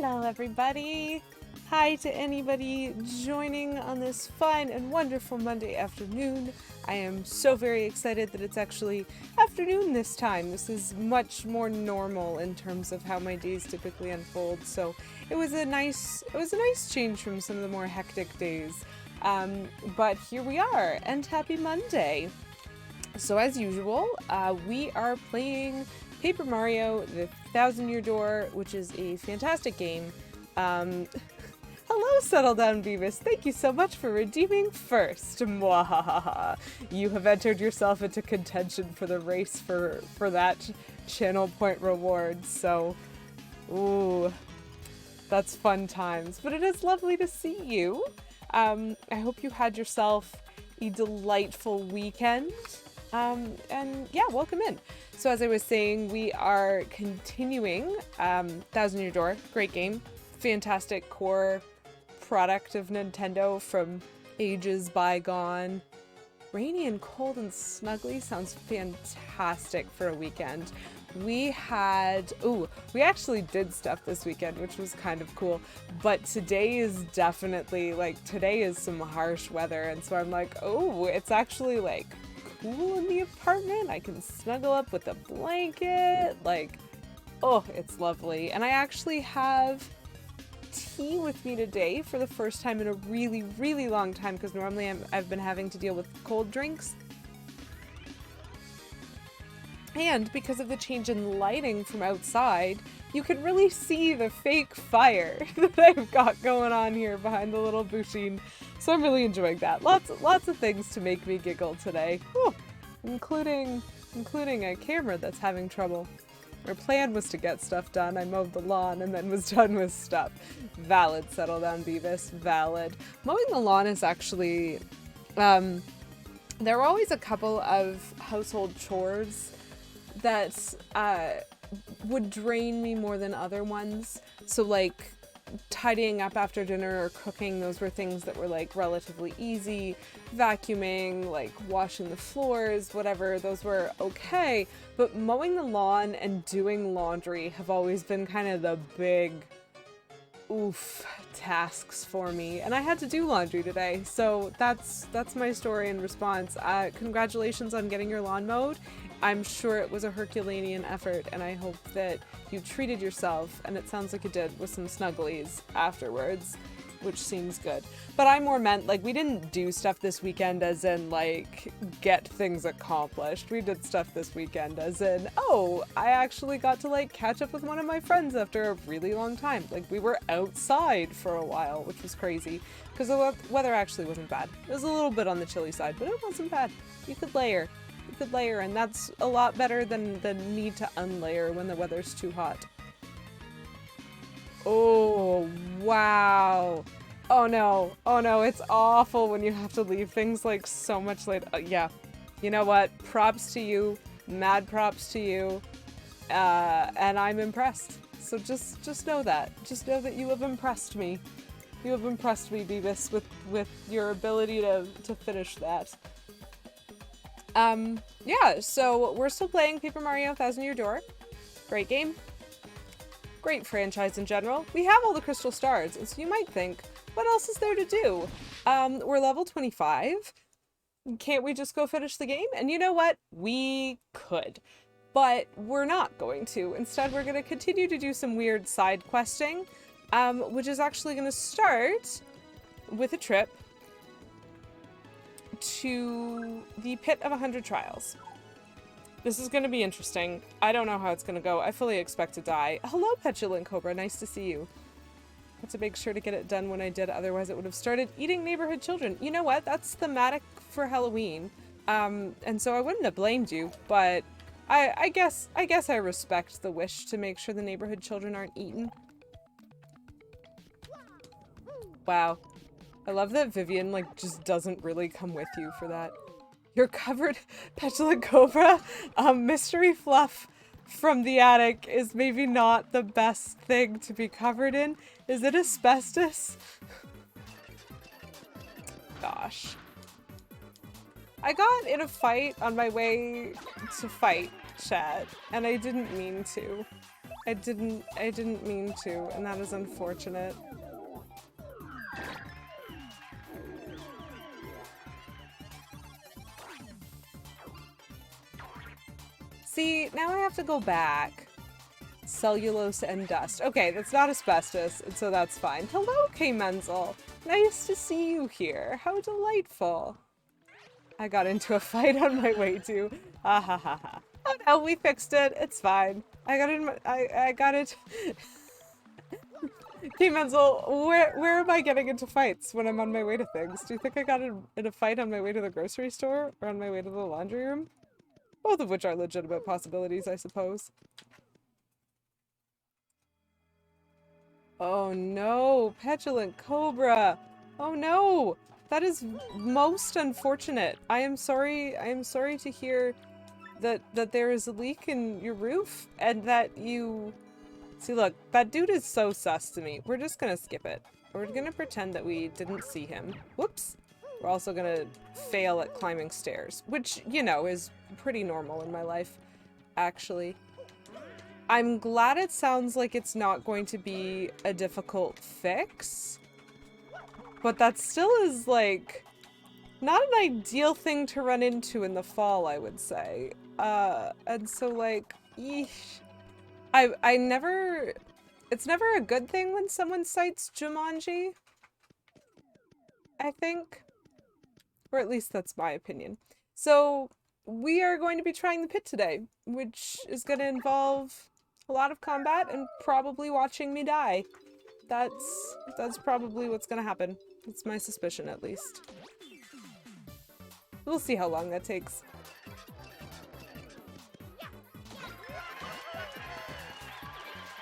Hello, everybody. Hi to anybody joining on this fine and wonderful Monday afternoon. I am so very excited that it's actually afternoon this time. This is much more normal in terms of how my days typically unfold. So it was a nice change from some of the more hectic days. But here we are, and happy Monday. So as usual, we are playing Paper Mario: The Thousand-Year Door, which is a fantastic game. Hello, Settle Down Beavis. Thank you so much for redeeming first. Mwahaha. You have entered yourself into contention for the race for that channel point reward. So, ooh, that's fun times. But it is lovely to see you. I hope you had yourself a delightful weekend. And yeah, welcome in. So as I was saying, we are continuing Thousand-Year Door. Great game. Fantastic core product of Nintendo from ages bygone. Rainy and cold and snuggly sounds fantastic for a weekend. We actually did stuff this weekend, which was kind of cool. But today is definitely, today is some harsh weather. And so I'm like, oh, it's actually, cool in the apartment. I can snuggle up with a blanket. Oh, it's lovely. And I actually have tea with me today for the first time in a really, really long time, because normally I've been having to deal with cold drinks. And because of the change in lighting from outside, you can really see the fake fire that I've got going on here behind the little busheen. So I'm really enjoying that. Lots of things to make me giggle today. Whew. Including a camera that's having trouble. Our plan was to get stuff done. I mowed the lawn and then was done with stuff. Valid, Settle Down Beavis. Valid. Mowing the lawn is actually... there are always a couple of household chores that would drain me more than other ones. So tidying up after dinner or cooking, those were things that were relatively easy. Vacuuming, washing the floors, whatever, those were okay. But mowing the lawn and doing laundry have always been kind of the big tasks for me. And I had to do laundry today. So that's my story in response. Congratulations on getting your lawn mowed. I'm sure it was a Herculean effort, and I hope that you treated yourself, and it sounds like you did, with some snugglies afterwards, which seems good. But I more meant, we didn't do stuff this weekend as in, get things accomplished. We did stuff this weekend as in, oh, I actually got to, catch up with one of my friends after a really long time. We were outside for a while, which was crazy, because the weather actually wasn't bad. It was a little bit on the chilly side, but it wasn't bad. You could layer. And that's a lot better than the need to unlayer when the weather's too hot. Oh, wow. Oh no, it's awful when you have to leave things so much later. Yeah, you know what? Props to you, mad props to you, and I'm impressed. So just know that. Just know that you have impressed me. You have impressed me, Beavis, with your ability to finish that. Yeah, so we're still playing Paper Mario: Thousand-Year Door. Great game. Great franchise in general. We have all the crystal stars, and so you might think, what else is there to do? We're level 25. Can't we just go finish the game? And you know what? We could. But we're not going to. Instead, we're going to continue to do some weird side questing, which is actually going to start with a trip to the Pit of 100 Trials. This is going to be interesting. I don't know how it's going to go. I fully expect to die. Hello, Petulant Cobra. Nice to see you. I had to make sure to get it done when I did, otherwise it would have started eating neighborhood children. You know what? That's thematic for Halloween. And so I wouldn't have blamed you, but I guess I respect the wish to make sure the neighborhood children aren't eaten. Wow. I love that Vivian, just doesn't really come with you for that. You're covered, Petulant Cobra. Mystery fluff from the attic is maybe not the best thing to be covered in. Is it asbestos? Gosh. I got in a fight on my way to fight, chat, and I didn't mean to. I didn't mean to, and that is unfortunate. See, now I have to go back. Cellulose and dust. Okay, that's not asbestos, and so that's fine. Hello, K. Menzel. Nice to see you here. How delightful. I got into a fight on my way to. Ha ha ha ha. Oh no, we fixed it. It's fine. I got in. I got it. K. Menzel, where am I getting into fights when I'm on my way to things? Do you think I got in a fight on my way to the grocery store or on my way to the laundry room? Both of which are legitimate possibilities, I suppose. Oh no, petulant cobra. Oh no, that is most unfortunate. I am sorry to hear that there is a leak in your roof and that you... See, look, that dude is so sus to me. We're just gonna skip it. We're gonna pretend that we didn't see him. Whoops. We're also gonna fail at climbing stairs, which, you know, is pretty normal in my life, actually. I'm glad it sounds like it's not going to be a difficult fix, but that still is, like, not an ideal thing to run into in the fall, I would say. And so, like, yeesh. I never... It's never a good thing when someone cites Jumanji, I think. Or at least that's my opinion. So, we are going to be trying the pit today, which is going to involve a lot of combat and probably watching me die. That's probably what's gonna happen. It's my suspicion, at least. We'll see how long that takes.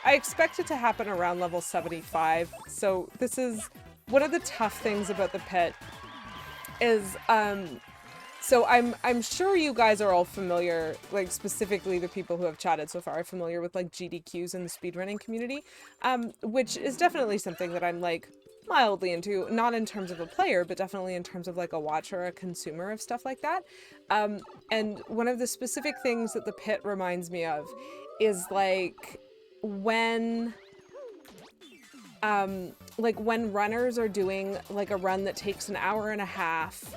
I expect it to happen around level 75, so this is one of the tough things about the pit is, so I'm sure you guys are all familiar, like specifically the people who have chatted so far are familiar with like GDQs in the speedrunning community, which is definitely something that I'm like mildly into, not in terms of a player, but definitely in terms of like a watcher, a consumer of stuff like that. And one of the specific things that the pit reminds me of is like when runners are doing like a run that takes an hour and a half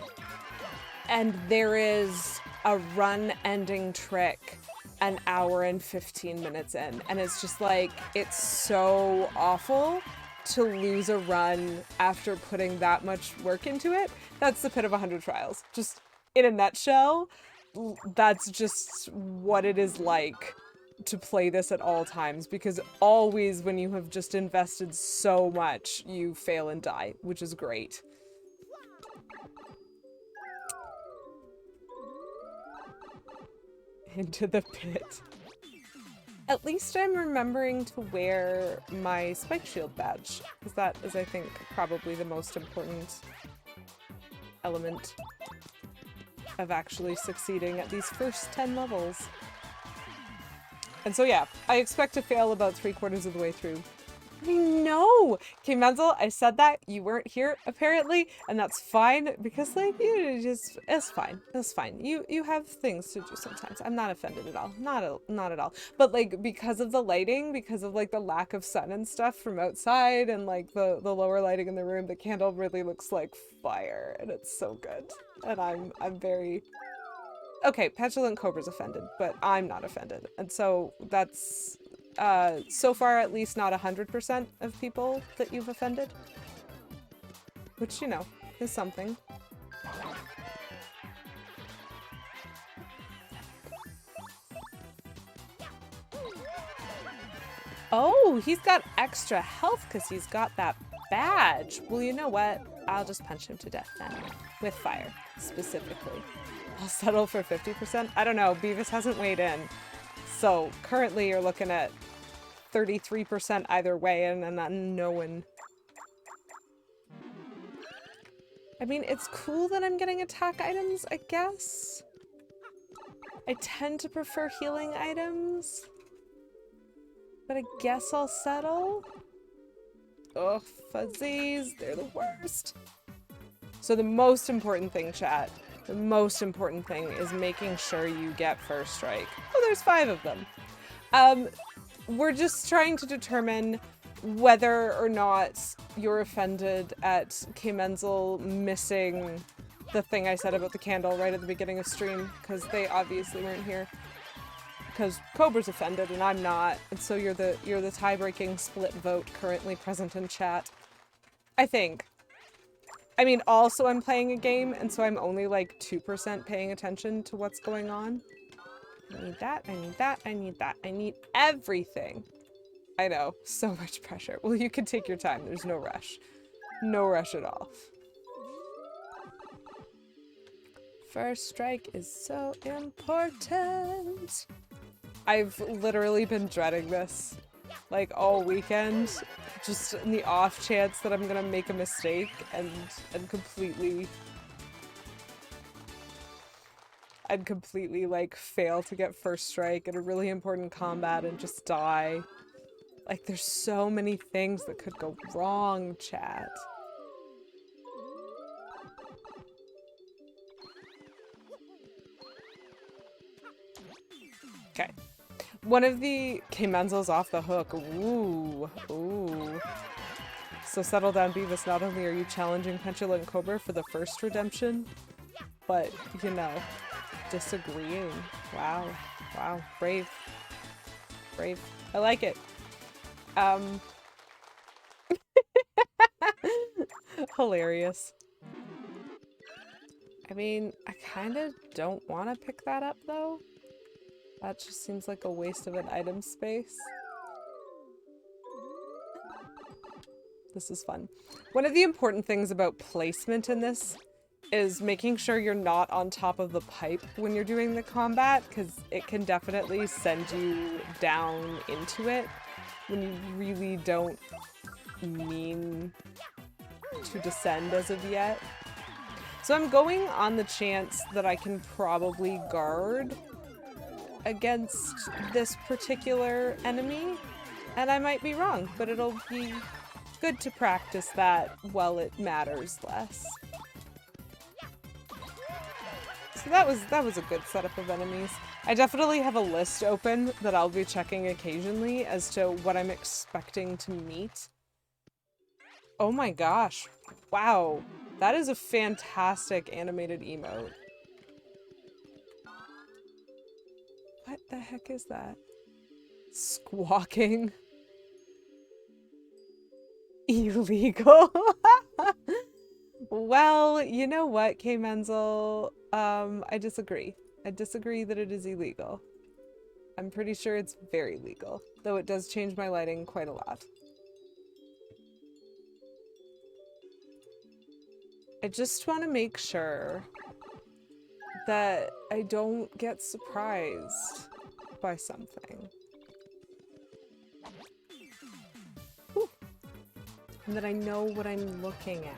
and there is a run ending trick an hour and 15 minutes in, and it's just like, it's so awful to lose a run after putting that much work into it. That's the Pit of 100 Trials. Just in a nutshell, that's just what it is like to play this at all times, because always when you have just invested so much, you fail and die, which is great. Into the pit. At least I'm remembering to wear my spike shield badge, because that is, I think, probably the most important element of actually succeeding at these first 10 levels. And so yeah, I expect to fail about 3/4 of the way through. I know! Okay, Menzel, I said that, you weren't here, apparently, and that's fine, because, like, you just, it's fine, it's fine. You have things to do sometimes. I'm not offended at all. Not at all. But, like, because of the lighting, because of, like, the lack of sun and stuff from outside, and, like, the lower lighting in the room, the candle really looks like fire, and it's so good. And I'm very... Okay, Petulant Cobra's offended, but I'm not offended. And so that's... so far at least not 100% of people that you've offended. Which, you know, is something. Oh, he's got extra health because he's got that badge. Well, you know what? I'll just punch him to death then. With fire, specifically. I'll settle for 50%. I don't know, Beavis hasn't weighed in. So currently you're looking at 33% either way, and I'm not knowing. I mean, it's cool that I'm getting attack items, I guess. I tend to prefer healing items. But I guess I'll settle. Ugh, fuzzies, they're the worst. So the most important thing, chat, the most important thing is making sure you get first strike. Oh, there's 5 of them. we're just trying to determine whether or not you're offended at K. Menzel missing the thing I said about the candle right at the beginning of stream, because they obviously weren't here. Because Cobra's offended and I'm not, and so you're the tie-breaking split vote currently present in chat. I think. I mean, also I'm playing a game, and so I'm only like 2% paying attention to what's going on. I need that, I need that, I need that, I need everything. I know, so much pressure. Well, you can take your time, there's no rush. No rush at all. First strike is so important. I've literally been dreading this, like, all weekend, just in the off chance that I'm gonna make a mistake and completely like fail to get first strike in a really important combat and just die. Like, there's so many things that could go wrong, chat. Okay. One of the K. Menzel's off the hook. Ooh. Ooh. So settle down, Beavis. Not only are you challenging Petulant Cobra for the first redemption, but, you know, disagreeing. Wow. Wow. Brave. Brave. I like it. Hilarious. I mean, I kind of don't want to pick that up, though. That just seems like a waste of an item space. This is fun. One of the important things about placement in this is making sure you're not on top of the pipe when you're doing the combat, because it can definitely send you down into it when you really don't mean to descend as of yet. So I'm going on the chance that I can probably guard against this particular enemy, and I might be wrong, but it'll be good to practice that while it matters less. So that was a good setup of enemies. I definitely have a list open that I'll be checking occasionally as to what I'm expecting to meet. Oh my gosh. Wow. That is a fantastic animated emote. What the heck is that? Squawking. Illegal. Well, you know what, K. Menzel? I disagree. I disagree that it is illegal. I'm pretty sure it's very legal, though it does change my lighting quite a lot. I just want to make sure that I don't get surprised by something. Ooh. And that I know what I'm looking at.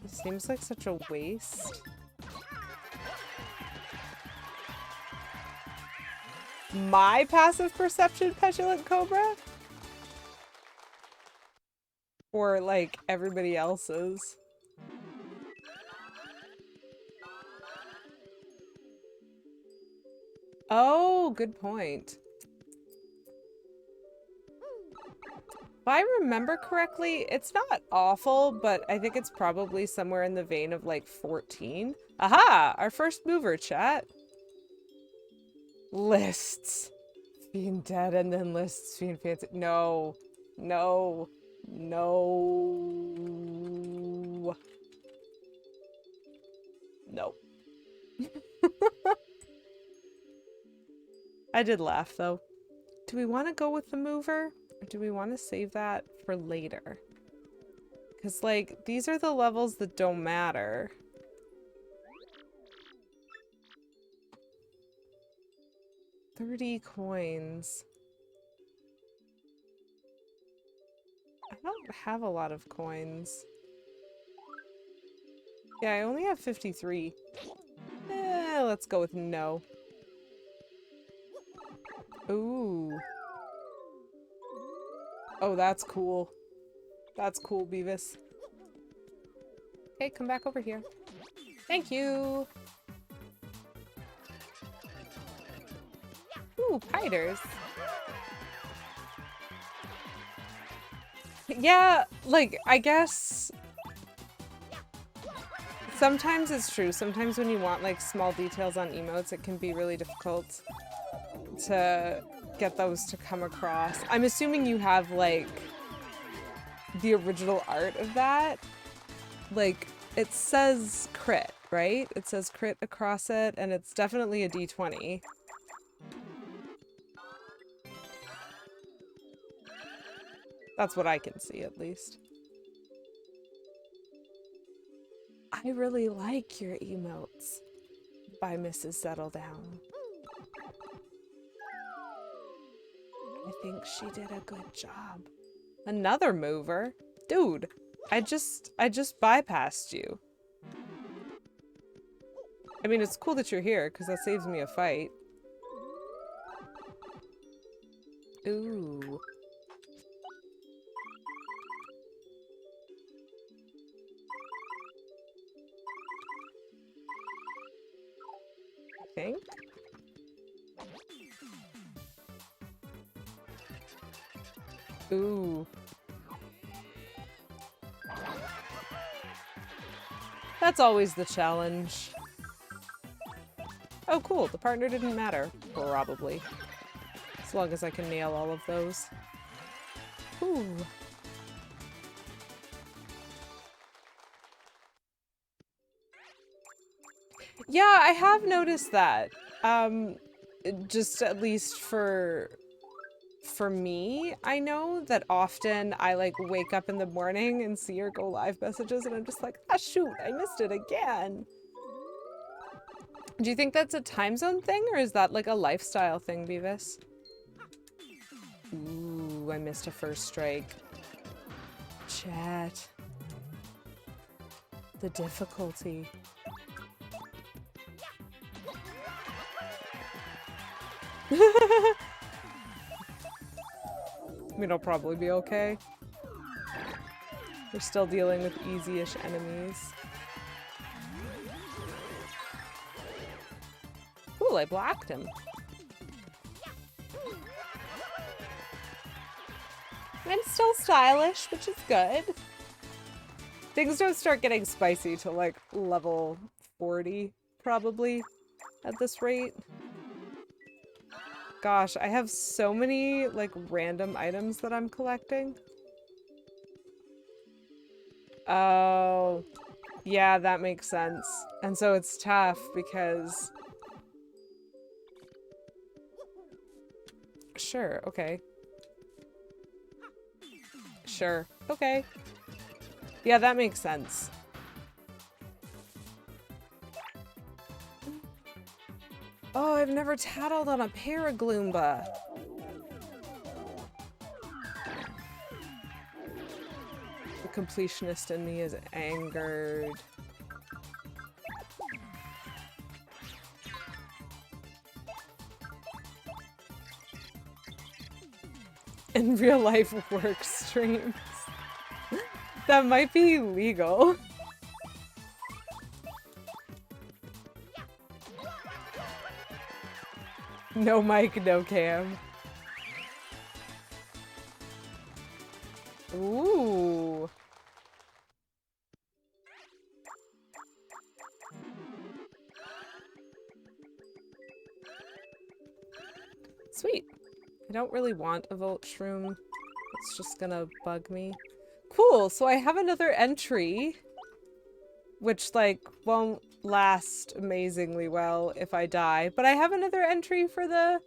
It seems like such a waste. My passive perception, Petulant Cobra? Or, like, everybody else's? Oh, good point. If I remember correctly, it's not awful, but I think it's probably somewhere in the vein of, like, 14. Aha! Our first mover, chat. Lists. Being dead and then lists being fancy. No. No. No. No. I did laugh, though. Do we want to go with the mover? Or do we want to save that for later? Because, like, these are the levels that don't matter. $30 coins. I don't have a lot of coins. Yeah, I only have 53. Let's go with no. Ooh. Oh, that's cool. That's cool, Beavis. Okay, come back over here. Thank you. Ooh, piters. Yeah, like, I guess sometimes it's true. Sometimes when you want, like, small details on emotes, it can be really difficult to get those to come across. I'm assuming you have, like, the original art of that. Like, it says crit, right? It says crit across it, and it's definitely a D20. That's what I can see, at least. I really like your emotes by Mrs. Settle Down. I think she did a good job. Another mover? Dude, I just bypassed you. I mean, it's cool that you're here, because that saves me a fight. Ooh. I think? Ooh. That's always the challenge. Oh, cool. The partner didn't matter. Probably. As long as I can nail all of those. Ooh. Yeah, I have noticed that. Just at least for me, I know that often I like wake up in the morning and see your go live messages and I'm just like, ah shoot, I missed it again. Do you think that's a time zone thing or is that like a lifestyle thing, Beavis? Ooh, I missed a first strike. Chat. The difficulty. I mean, I'll probably be okay. We're still dealing with easy-ish enemies. Cool, I blocked him. I'm still stylish, which is good. Things don't start getting spicy till like level 40, probably, at this rate. Gosh, I have so many, like, random items that I'm collecting. Oh, yeah, that makes sense. And so it's tough because... Sure, okay. Sure, okay. Yeah, that makes sense. Oh, I've never tattled on a Paragloomba. The completionist in me is angered. In real life work streams. That might be legal. No mic, no cam. Ooh. Sweet. I don't really want a Volt Shroom. It's just gonna bug me. Cool, so I have another entry. Which, like, won't last amazingly well if I die. But I have another entry for the...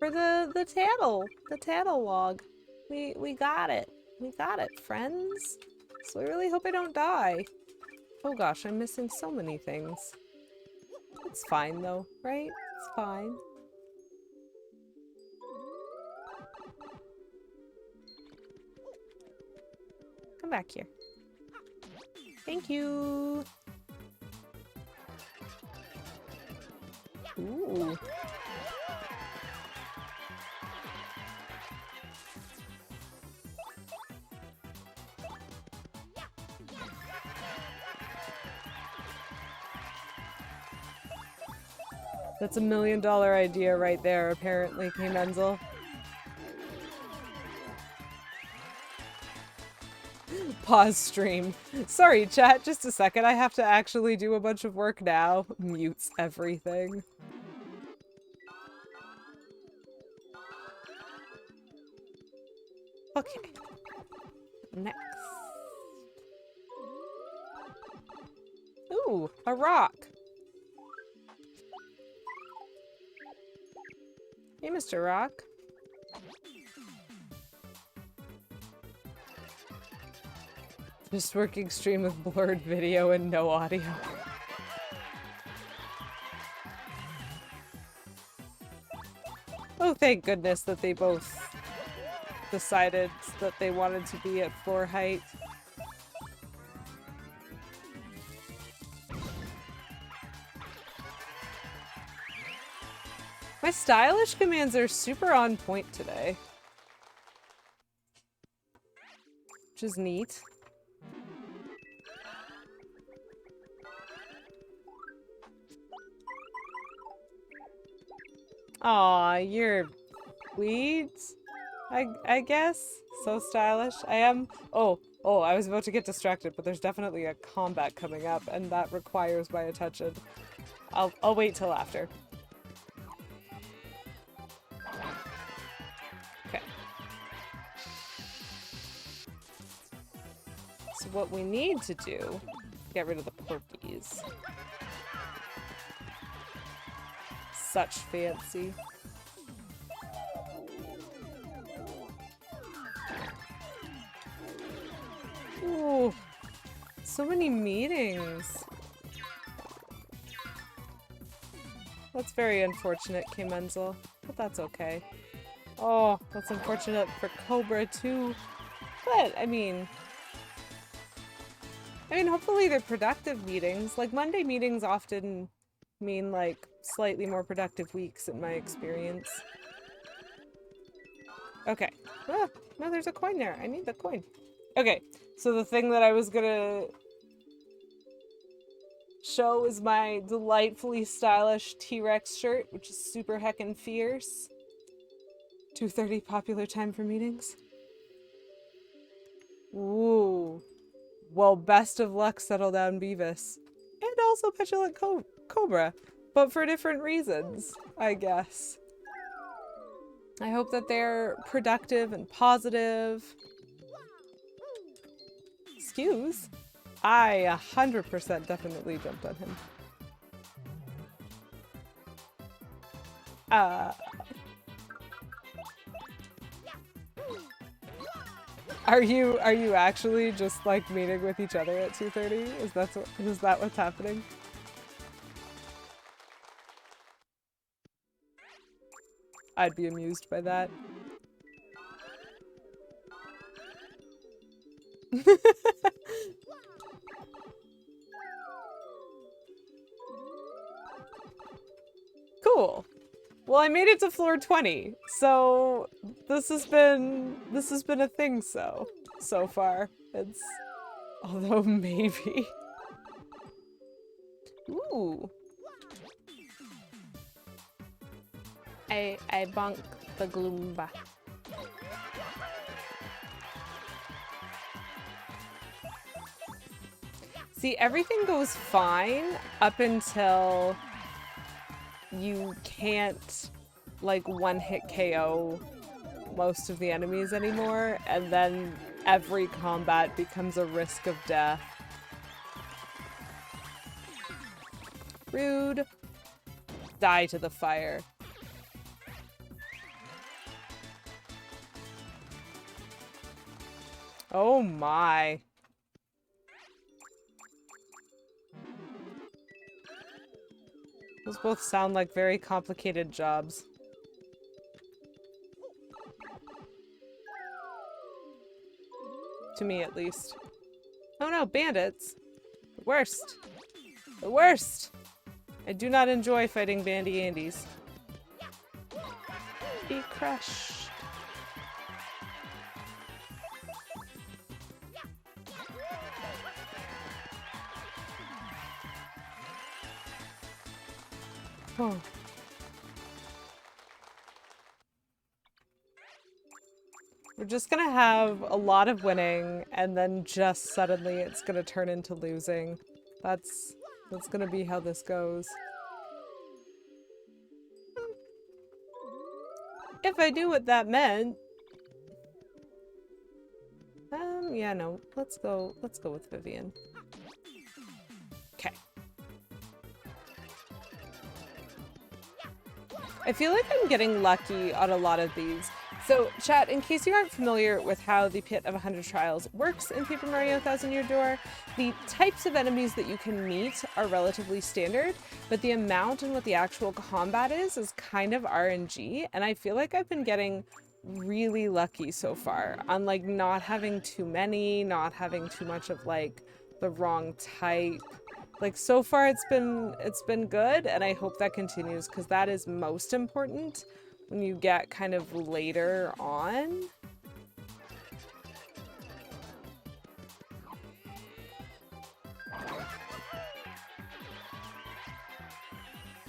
the tattle. The tattle log. We got it. We got it, friends. So I really hope I don't die. Oh gosh, I'm missing so many things. It's fine though, right? It's fine. Come back here. Thank you. Ooh. That's a $1 million idea right there, apparently, K. Menzel. Pause stream. Sorry, chat, just a second. I have to actually do a bunch of work now. Mutes everything. Okay. Next. Ooh, a rock. Hey, Mr. Rock. Just working stream with blurred video and no audio. Oh, thank goodness that they both decided that they wanted to be at floor height. My stylish commands are super on point today. Which is neat. Aw, you're weeds? I guess? So stylish. I am- oh, I was about to get distracted, but there's definitely a combat coming up, and that requires my attention. I'll wait till after. Okay. So what we need to do, get rid of the porkies. Such fancy. Ooh, so many meetings. That's very unfortunate, K. Menzel, but that's okay. Oh, that's unfortunate for Cobra too. But, I mean, hopefully they're productive meetings. Like, Monday meetings often mean, like, slightly more productive weeks in my experience. Okay. Ah, no, there's a coin there. I need the coin. Okay, so the thing that I was gonna show is my delightfully stylish T-Rex shirt, which is super heckin' fierce. 2:30 popular time for meetings. Ooh. Well, best of luck, Settle Down Beavis. And also Petulant Cobra, but for different reasons, I guess. I hope that they're productive and positive. Excuse? I 100% definitely jumped on him. Are you actually just like meeting with each other at 2:30? Is that what's happening? I'd be amused by that. Cool. Well, I made it to floor 20, so this has been a thing so far. It's although maybe. Ooh. I bonk the Gloomba. See, everything goes fine up until you can't, like, one-hit KO most of the enemies anymore, and then every combat becomes a risk of death. Rude. Die to the fire. Oh my. Those both sound like very complicated jobs. To me, at least. Oh no, bandits! The worst! The worst! I do not enjoy fighting Bandy Andes. Be crushed. Oh. We're just gonna have a lot of winning, and then just suddenly it's gonna turn into losing. That's gonna be how this goes. If I knew what that meant. Yeah, no. Let's go with Vivian. Okay. I feel like I'm getting lucky on a lot of these. So, chat, in case you aren't familiar with how the Pit of 100 Trials works in Paper Mario Thousand Year Door, the types of enemies that you can meet are relatively standard, but the amount and what the actual combat is kind of RNG, and I feel like I've been getting really lucky so far on, like, not having too many, not having too much of, like, the wrong type. Like, so far it's been good, and I hope that continues, because that is most important when you get kind of later on.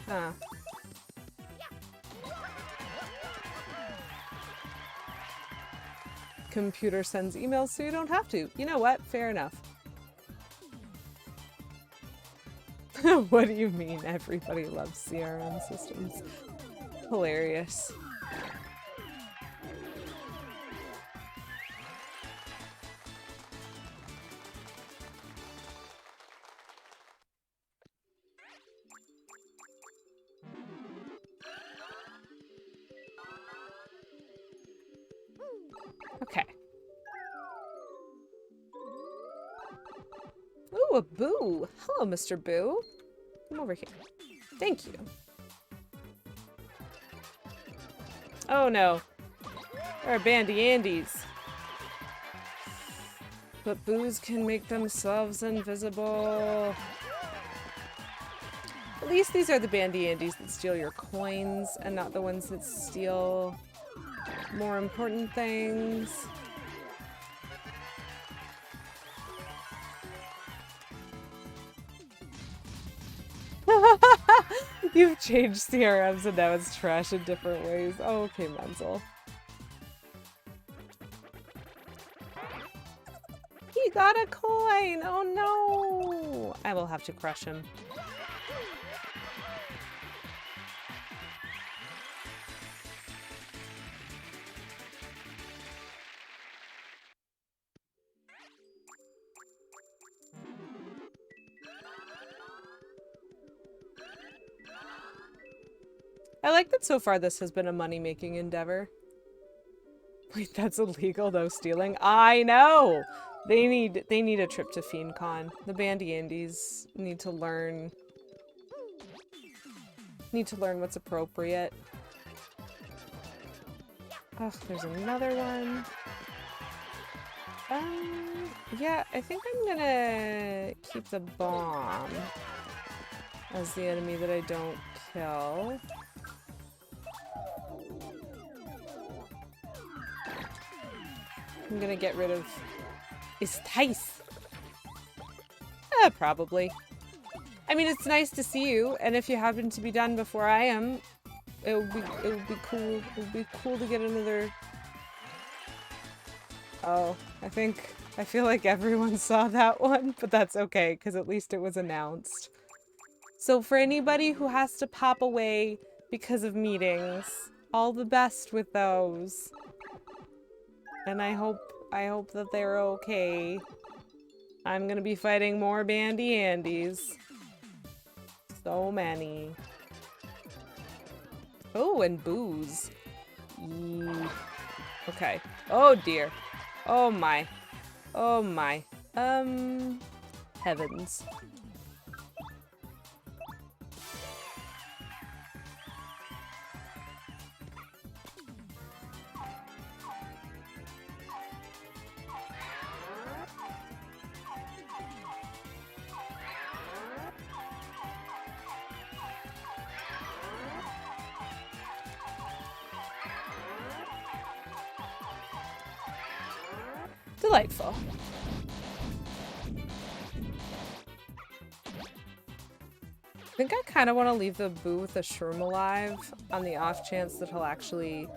Huh. Computer sends emails so you don't have to. You know what? Fair enough. What do you mean everybody loves CRM systems? Hilarious. Okay. Ooh, a Boo. Hello, Mr. Boo. Come over here. Thank you. Oh no. There are bandy Andes. But Boos can make themselves invisible. At least these are the bandy Andes that steal your coins and not the ones that steal more important things. You've changed CRMs and now it's trash in different ways. Oh, okay, Menzel. He got a coin! Oh no! I will have to crush him. I like that so far this has been a money-making endeavor. Wait, that's illegal though, stealing? I know! They need a trip to FiendCon. The Bandy Andes need to learn what's appropriate. Oh, there's another one. Yeah, I think I'm gonna keep the bomb as the enemy that I don't kill. I'm gonna get rid of... Is Tice? Probably. I mean, it's nice to see you, and if you happen to be done before I am, it would be cool. It would be cool to get another... Oh, I feel like everyone saw that one, but that's okay, because at least it was announced. So for anybody who has to pop away because of meetings, all the best with those. And I hope that they're okay. I'm gonna be fighting more Bandy Andes. So many. Oh, and Boos. Yee. Okay. Oh dear. Oh my. Oh my. Heavens. Delightful. I think I kind of want to leave the Boo with the shroom alive on the off chance that he'll actually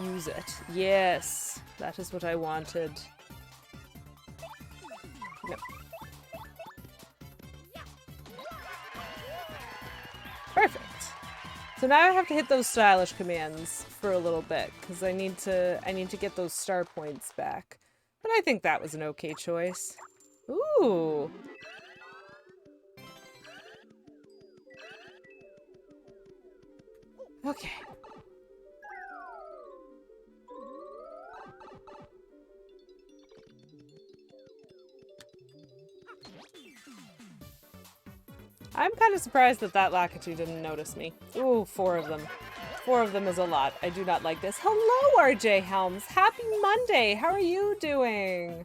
Use it. Yes, that is what I wanted. No. Perfect. So now I have to hit those stylish commands for a little bit because I need to get those star points back. But I think that was an okay choice. Ooh. Okay. I'm kind of surprised that that Lakitu didn't notice me. Ooh, 4 of them. 4 of them is a lot. I do not like this. Hello, RJ Helms. Happy Monday. How are you doing?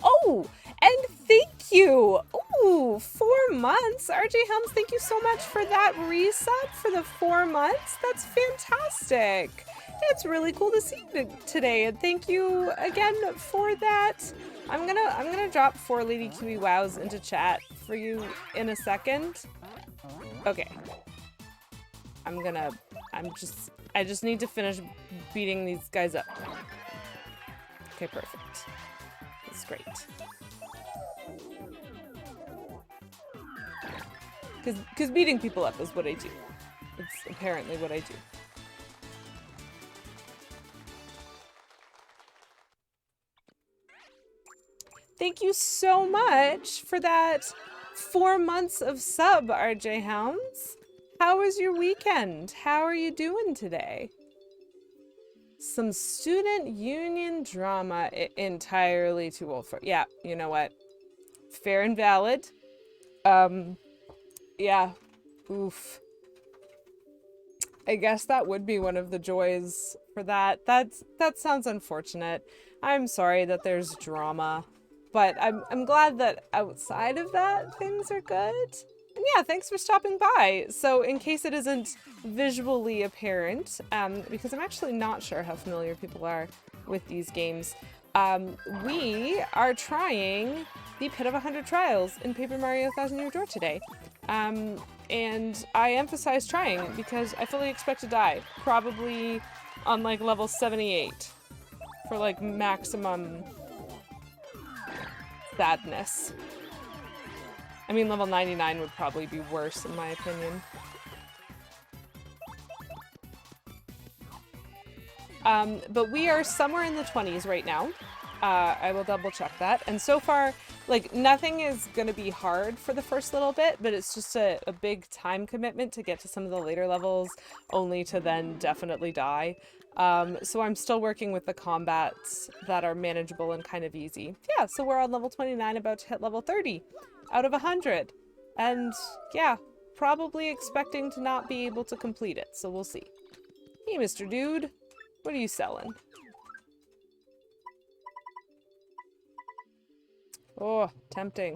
Oh, and thank you. Ooh, 4 months. RJ Helms, thank you so much for that resub for the 4 months. That's fantastic. It's really cool to see you today, and thank you again for that. I'm gonna drop 4 Lady Kiwi Wows into chat for you in a second. Okay. I just need to finish beating these guys up. Okay, perfect. That's great. Because beating people up is what I do. It's apparently what I do. Thank you so much for that 4 months of sub, RJ Helms. How was your weekend? How are you doing today? Some student union drama entirely too old for. Yeah, you know what? Fair and valid. Yeah. Oof. I guess that would be one of the joys for that. That sounds unfortunate. I'm sorry that there's drama. But I'm glad that outside of that, things are good. And yeah, thanks for stopping by. So in case it isn't visually apparent, because I'm actually not sure how familiar people are with these games, we are trying the Pit of 100 Trials in Paper Mario Thousand Year Door today. And I emphasize trying because I fully expect to die. Probably on like level 78 for like maximum sadness. I mean, level 99 would probably be worse in my opinion. But we are somewhere in the 20s right now. I will double check that. And so far, like, nothing is gonna be hard for the first little bit, but it's just a big time commitment to get to some of the later levels, only to then definitely die. So I'm still working with the combats that are manageable and kind of easy. Yeah, so we're on level 29, about to hit level 30 out of 100. And yeah, probably expecting to not be able to complete it, so we'll see. Hey, Mr. Dude, what are you selling? Oh, tempting.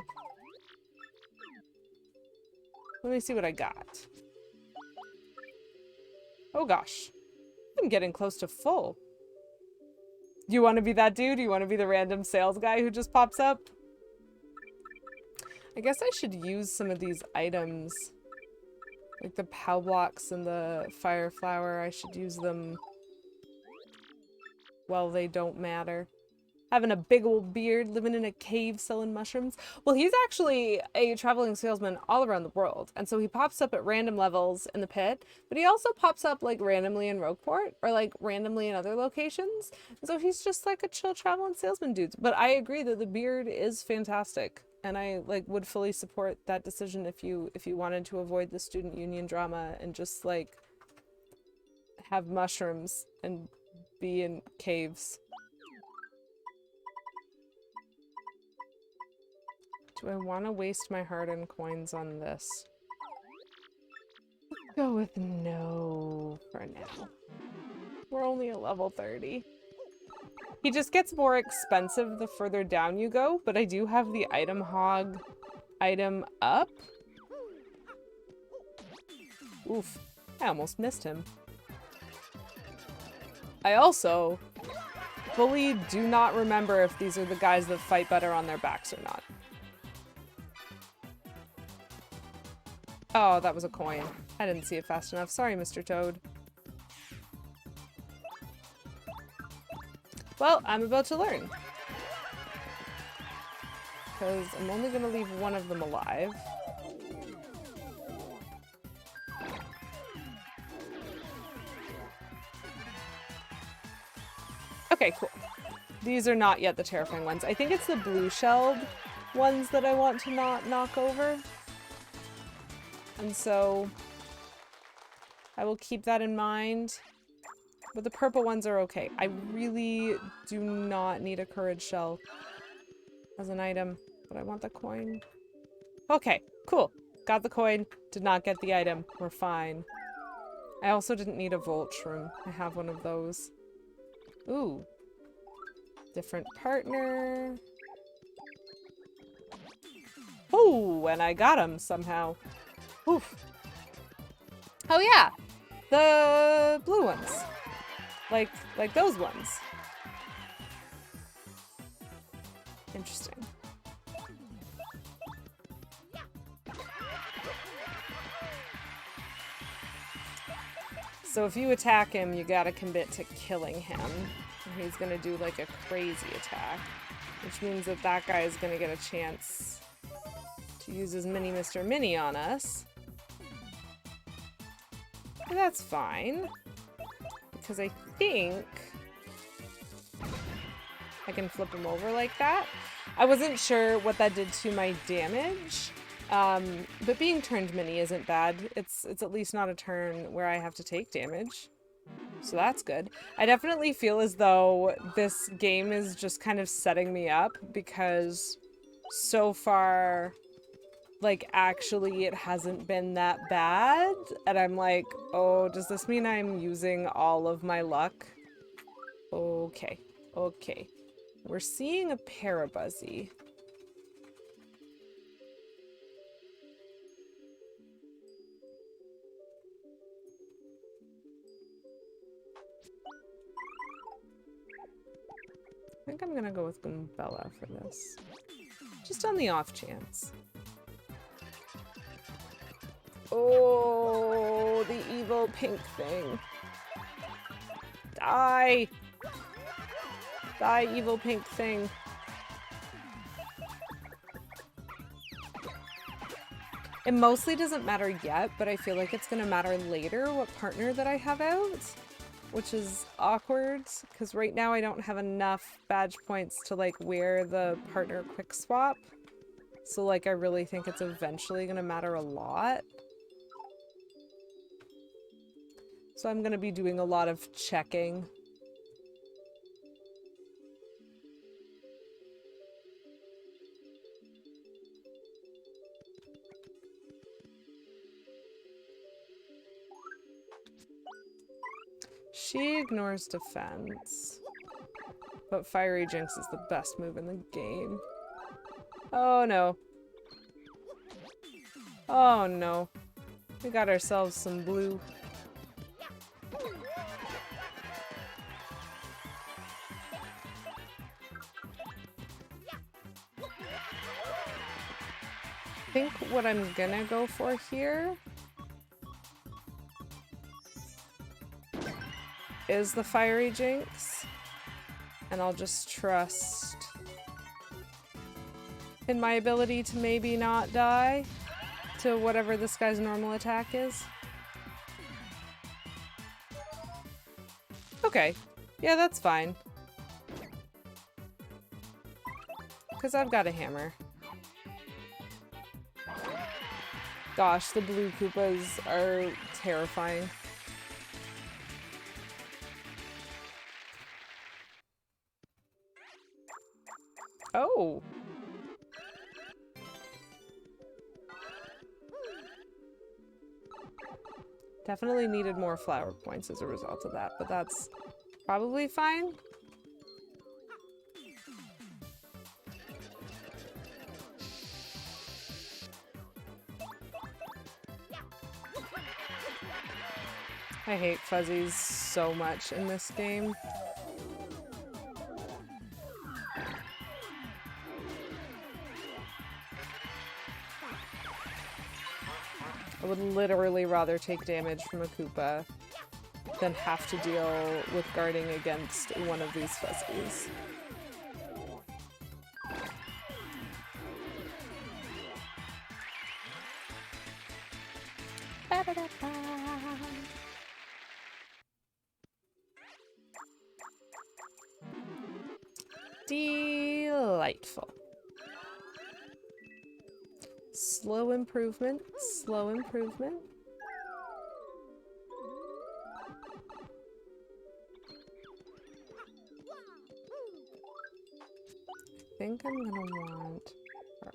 Let me see what I got. Oh gosh. I'm getting close to full. Do you want to be that dude? Do you want to be the random sales guy who just pops up? I guess I should use some of these items. Like the POW blocks and the fire flower. I should use them while they don't matter. Having a big old beard, living in a cave selling mushrooms. Well, he's actually a traveling salesman all around the world. And so he pops up at random levels in the pit, but he also pops up like randomly in Rogueport or like randomly in other locations. And so he's just like a chill traveling salesman dude. But I agree that the beard is fantastic. And I like would fully support that decision if you wanted to avoid the student union drama and just like have mushrooms and be in caves. Do I want to waste my hard-earned coins on this? Let's go with no for now. We're only at level 30. He just gets more expensive the further down you go, but I do have the item hog item up. Oof, I almost missed him. I also fully do not remember if these are the guys that fight better on their backs or not. Oh, that was a coin. I didn't see it fast enough. Sorry, Mr. Toad. Well, I'm about to learn. Because I'm only going to leave one of them alive. Okay, cool. These are not yet the terrifying ones. I think it's the blue-shelled ones that I want to not knock over. And so I will keep that in mind. But the purple ones are okay. I really do not need a courage shell as an item, but I want the coin. Okay, cool. Got the coin. Did not get the item. We're fine. I also didn't need a volt shroom. I have one of those. Ooh. Different partner. Oh, and I got him somehow. Oof. Oh yeah, the blue ones. Like those ones. Interesting. So if you attack him, you gotta commit to killing him. And he's gonna do like a crazy attack, which means that that guy is gonna get a chance to use his Mini Mr. Mini on us. But that's fine, because I think I can flip him over like that. I wasn't sure what that did to my damage, but being turned mini isn't bad. It's at least not a turn where I have to take damage. So that's good. I definitely feel as though this game is just kind of setting me up because so far, like, actually it hasn't been that bad. And I'm like, oh, does this mean I'm using all of my luck? Okay. Okay. We're seeing a Parabuzzy. I think I'm gonna go with Goombella for this. Just on the off chance. Oh, the evil pink thing. Die! Die, evil pink thing. It mostly doesn't matter yet, but I feel like it's gonna matter later what partner that I have out, which is awkward, because right now I don't have enough badge points to, like, wear the partner quick swap. So, like, I really think it's eventually gonna matter a lot. So I'm gonna be doing a lot of checking. She ignores defense. But Fiery Jinx is the best move in the game. Oh no. Oh no. We got ourselves some blue. I think what I'm gonna go for here is the Fiery Jinx, and I'll just trust in my ability to maybe not die to whatever this guy's normal attack is. Okay, yeah, that's fine. Because I've got a hammer. Gosh, the blue Koopas are terrifying. Oh! Definitely needed more flower points as a result of that, but that's probably fine. I hate fuzzies so much in this game. I would literally rather take damage from a Koopa than have to deal with guarding against one of these fuzzies. Delightful. Slow improvement, slow improvement. I think I'm gonna want her.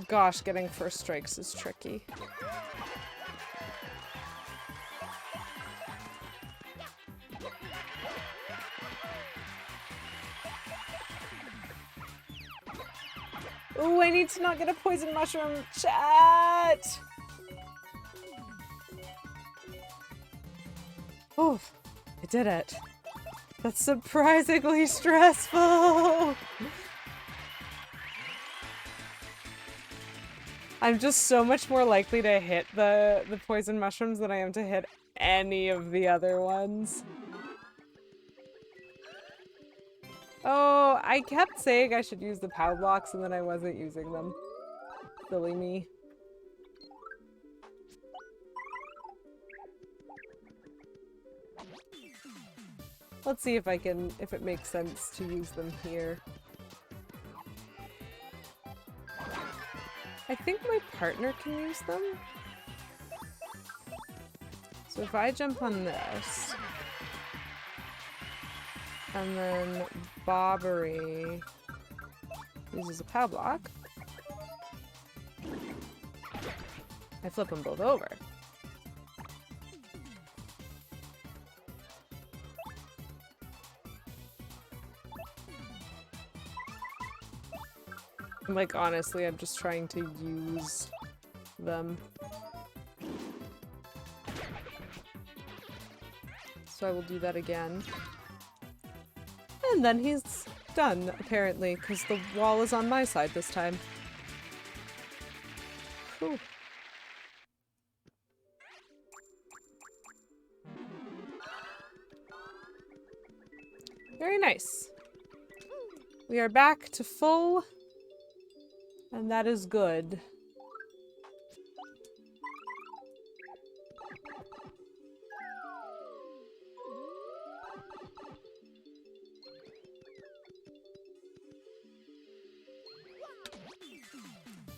Gosh, getting first strikes is tricky. Ooh, I need to not get a poison mushroom. Chat! Oh, I did it. That's surprisingly stressful. I'm just so much more likely to hit the poison mushrooms than I am to hit any of the other ones. Oh, I kept saying I should use the POW blocks and then I wasn't using them. Silly me. Let's see if if it makes sense to use them here. I think my partner can use them. So if I jump on this, and then Bobbery uses a POW block, I flip them both over. Like, honestly, I'm just trying to use them. So I will do that again. And then he's done, apparently, because the wall is on my side this time. Whew. Very nice. We are back to full. And that is good.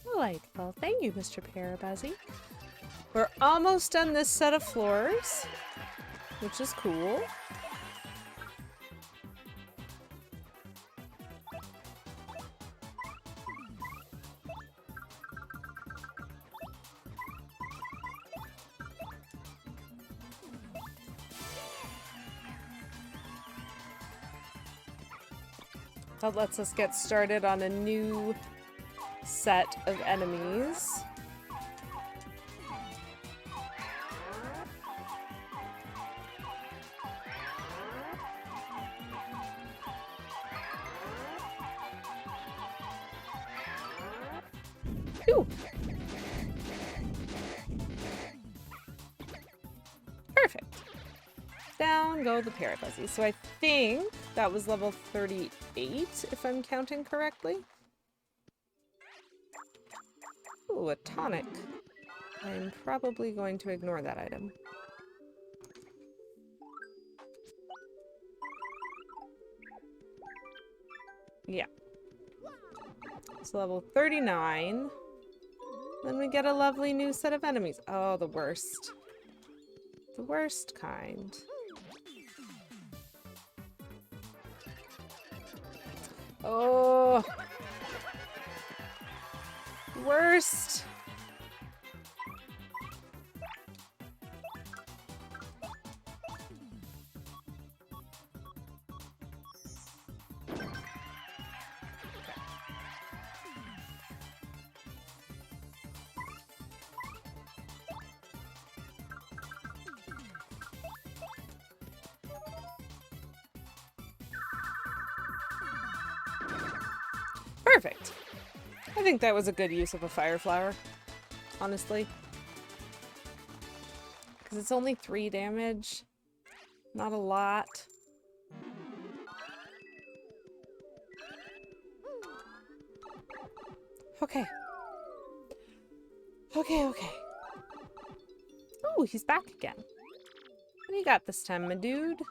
Delightful. Thank you, Mr. Parabuzzy. We're almost done this set of floors, which is cool. That lets us get started on a new set of enemies. Phew. Perfect. Down go the Parabuzzy. So I think that was level 38, if I'm counting correctly. Ooh, a tonic. I'm probably going to ignore that item. Yeah. So level 39. Then we get a lovely new set of enemies. Oh, the worst. The worst kind. Oh. Worst. Perfect. I think that was a good use of a fire flower, honestly. Because it's only 3 damage. Not a lot. Okay. Okay. Ooh, he's back again. What do you got this time, my dude?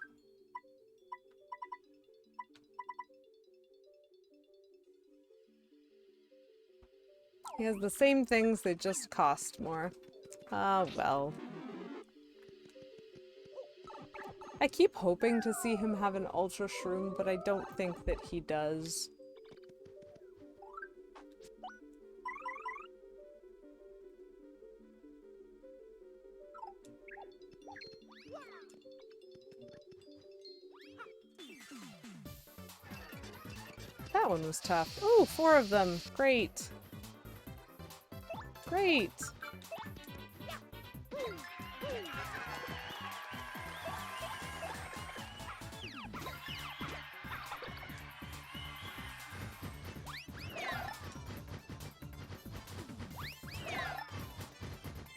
He has the same things, they just cost more. Ah, well. I keep hoping to see him have an Ultra Shroom, but I don't think that he does. That one was tough. Ooh, 4 of them. Great. Great.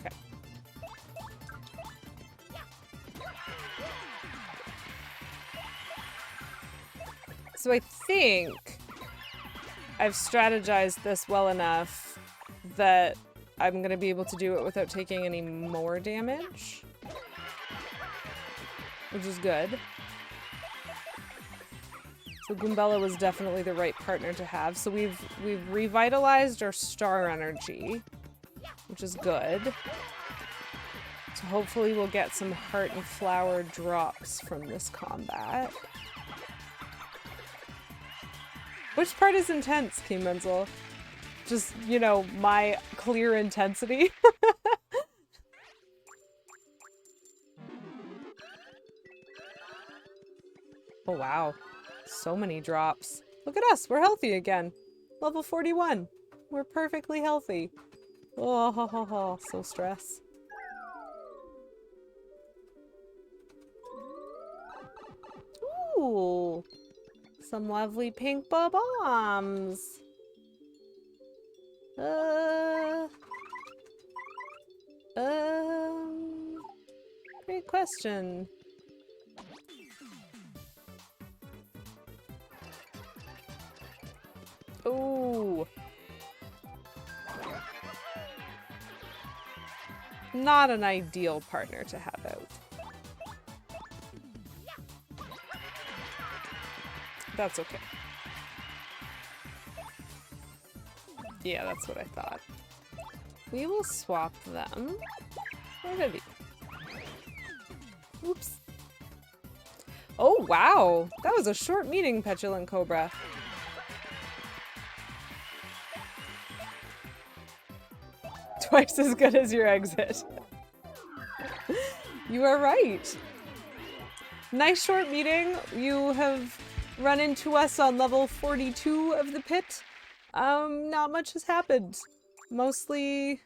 Okay. So I think I've strategized this well enough that I'm gonna be able to do it without taking any more damage, which is good. So Goombella was definitely the right partner to have. So we've revitalized our star energy, which is good. So hopefully we'll get some heart and flower drops from this combat. Which part is intense, King Menzel? Just, you know, my clear intensity. Oh wow, so many drops. Look at us, we're healthy again. Level 41. We're perfectly healthy. Oh, ho, ho, ho. So stress. Ooh, some lovely pink bombs. Great question. Ooh. Not an ideal partner to have out. That's okay. Yeah, that's what I thought. We will swap them. Where did he? Oops. Oh, wow. That was a short meeting, Petulant Cobra. Twice as good as your exit. You are right. Nice short meeting. You have run into us on level 42 of the pit. Not much has happened. Mostly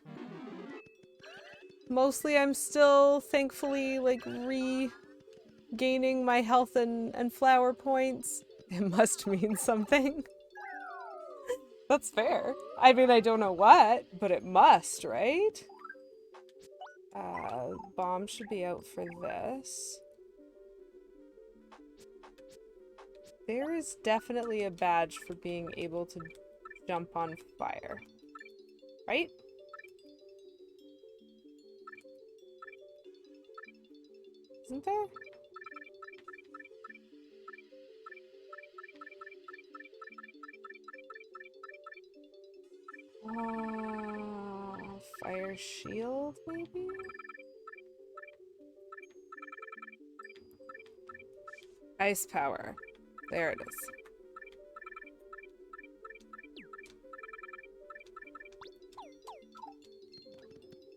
I'm still, thankfully, like, regaining my health and flower points. It must mean something. That's fair. I mean, I don't know what, but it must, right? Bomb should be out for this. There is definitely a badge for being able to jump on fire. Right? Isn't there? Fire shield, maybe? Ice power. There it is.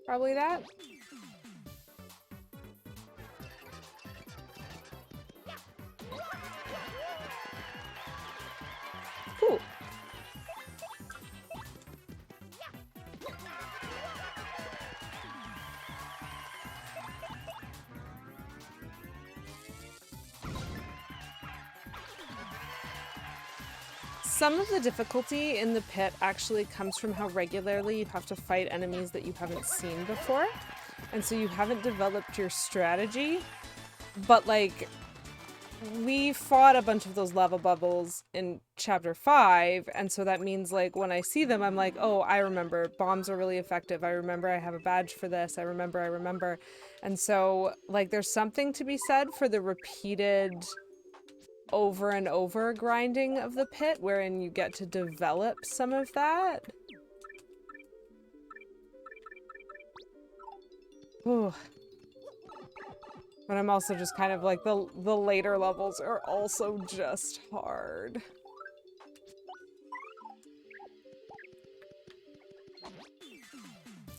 Probably that. Cool. Some of the difficulty in the pit actually comes from how regularly you have to fight enemies that you haven't seen before. and so you haven't developed your strategy. But, like, we fought a bunch of those lava bubbles in chapter 5, and so that means, like, when I see them, I'm like, oh, I remember. Bombs are really effective. I remember I have a badge for this. I remember. And so, like, there's something to be said for the repeated over and over grinding of the pit, wherein you get to develop some of that. Ooh. But I'm also just kind of like, the later levels are also just hard.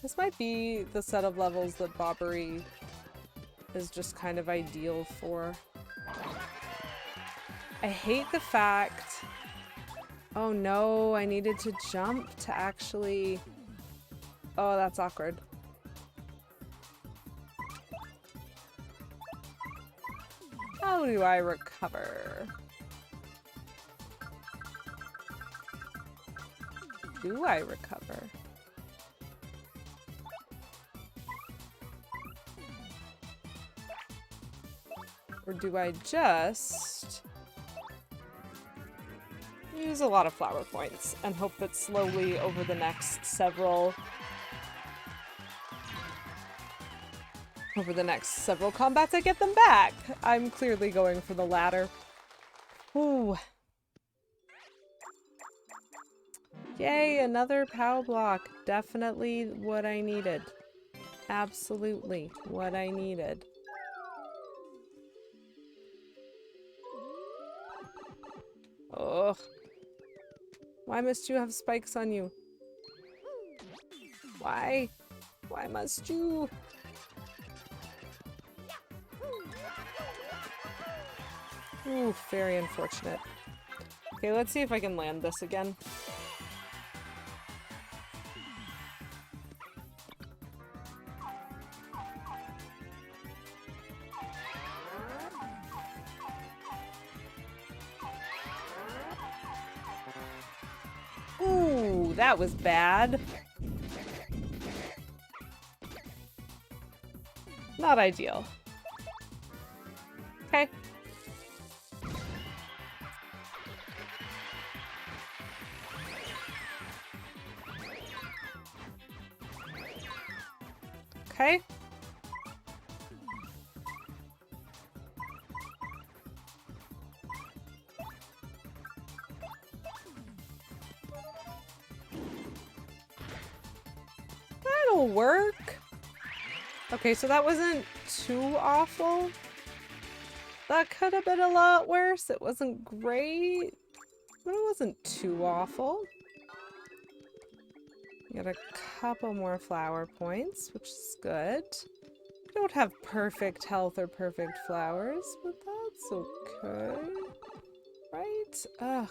This might be the set of levels that Bobbery is just kind of ideal for. I hate the fact... Oh no, I needed to jump to actually... Oh, that's awkward. How do I recover? Do I recover? Or do I just use a lot of flower points and hope that slowly over the next several combats I get them back? I'm clearly going for the latter. Ooh. Yay, another POW block. Definitely what I needed. Absolutely what I needed. Ugh. Why must you have spikes on you? Why? Why must you? Ooh, very unfortunate. Okay, let's see if I can land this again. Ooh, that was bad. Not ideal. Okay. Okay. That'll work. Okay, so that wasn't too awful. That could have been a lot worse. It wasn't great, but it wasn't too awful. Got a couple more flower points, which is good. I don't have perfect health or perfect flowers, but that's okay. Right? Ugh.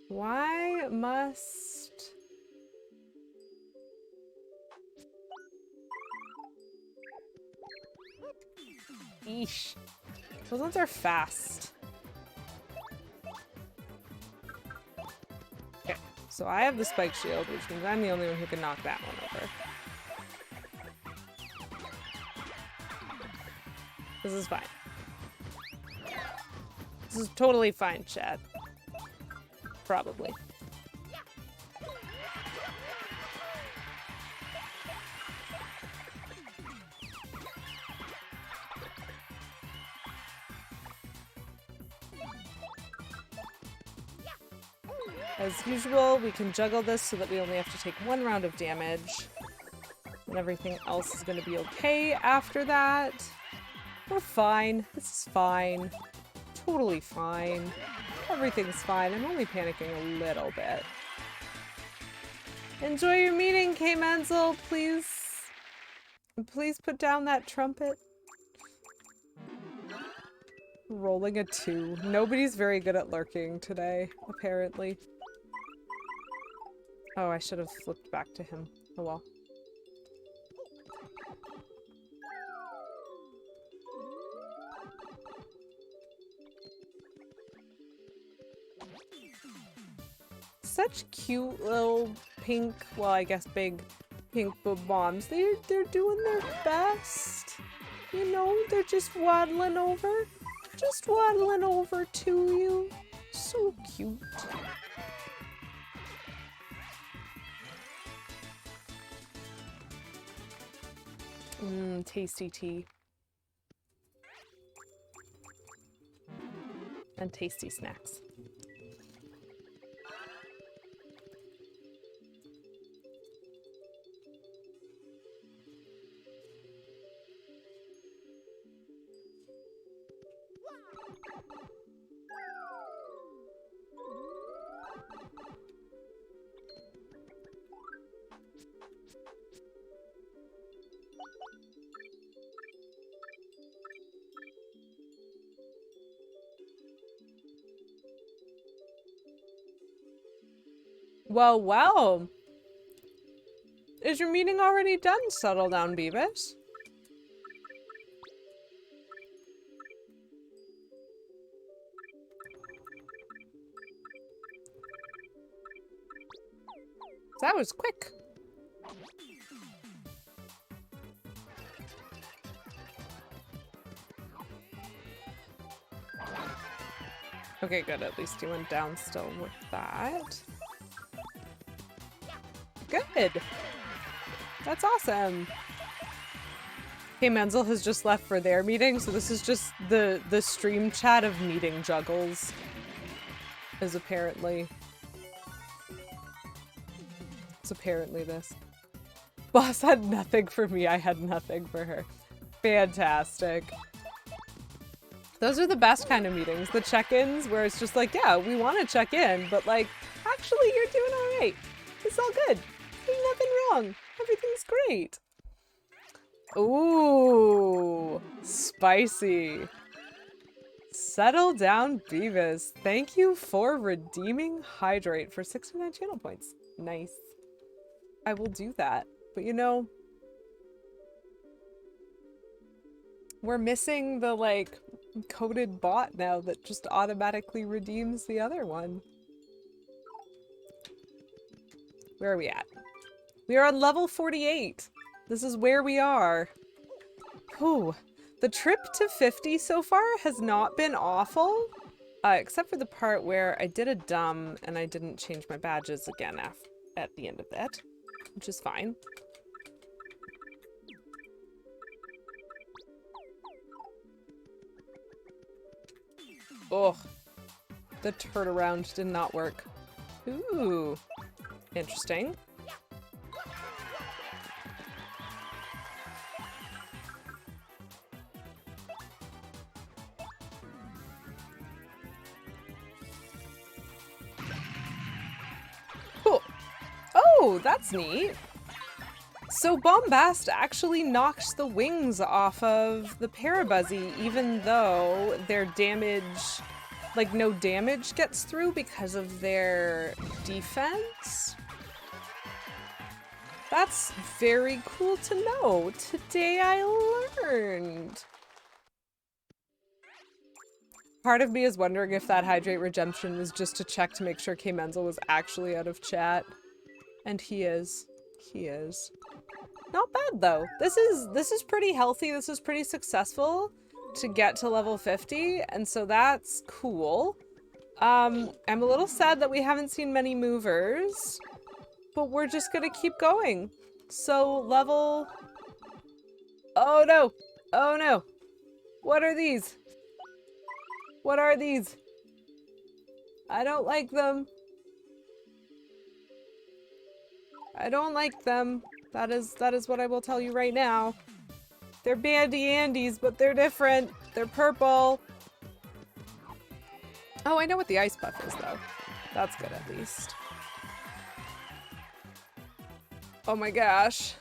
Why must... Eesh. Those ones are fast. Okay, so I have the spike shield, which means I'm the only one who can knock that one over. This is fine. This is totally fine, chat. Probably. As usual, we can juggle this so that we only have to take one round of damage. And everything else is going to be okay after that. We're fine. This is fine. Totally fine. Everything's fine. I'm only panicking a little bit. Enjoy your meeting, K. Menzel. Please put down that trumpet. Rolling a 2. Nobody's very good at lurking today, apparently. Oh, I should have flipped back to him. Oh well. Such cute little pink, well, I guess big Pink Bob-Bombs. They're doing their best. You know, they're just waddling over. Just waddling over to you. So cute. Tasty tea. And tasty snacks. Well, well. Is your meeting already done? Settle down, Beavis. That was quick. Okay, good. At least you went down still with that. Good. That's awesome. Hey, Menzel has just left for their meeting, so this is just the stream chat of meeting juggles. Is apparently... It's apparently this. Boss had nothing for me, I had nothing for her. Fantastic. Those are the best kind of meetings. The check-ins where it's just like, yeah, we want to check in, but like, actually you're doing all right. It's all good. There's nothing wrong. Everything's great. Ooh, spicy. Settle down, Beavis. Thank you for redeeming Hydrate for 69 channel points. Nice. I will do that. But you know, we're missing the, like, coded bot now that just automatically redeems the other one. Where are we at? We are on level 48. This is where we are. Whew. The trip to 50 so far has not been awful. Except for the part where I did a dumb and I didn't change my badges again at the end of that. Which is fine. Ugh. The turnaround did not work. Ooh. Interesting. Cool. Oh, that's neat. So Bombast actually knocks the wings off of the Parabuzzy, even though their damage, like no damage gets through because of their defense. That's very cool to know. Today I learned. Part of me is wondering if that Hydrate Redemption was just to check to make sure K Menzel was actually out of chat. And he is. He is. Not bad though. This is pretty healthy. This is pretty successful to get to level 50, and so that's cool. I'm a little sad that we haven't seen many movers, but we're just gonna keep going. So level... Oh no! Oh no! What are these? What are these? I don't like them. I don't like them. That is what I will tell you right now. They're Bandy Andes, but they're different. They're purple. Oh, I know what the ice puff is, though. That's good, at least. Oh my gosh.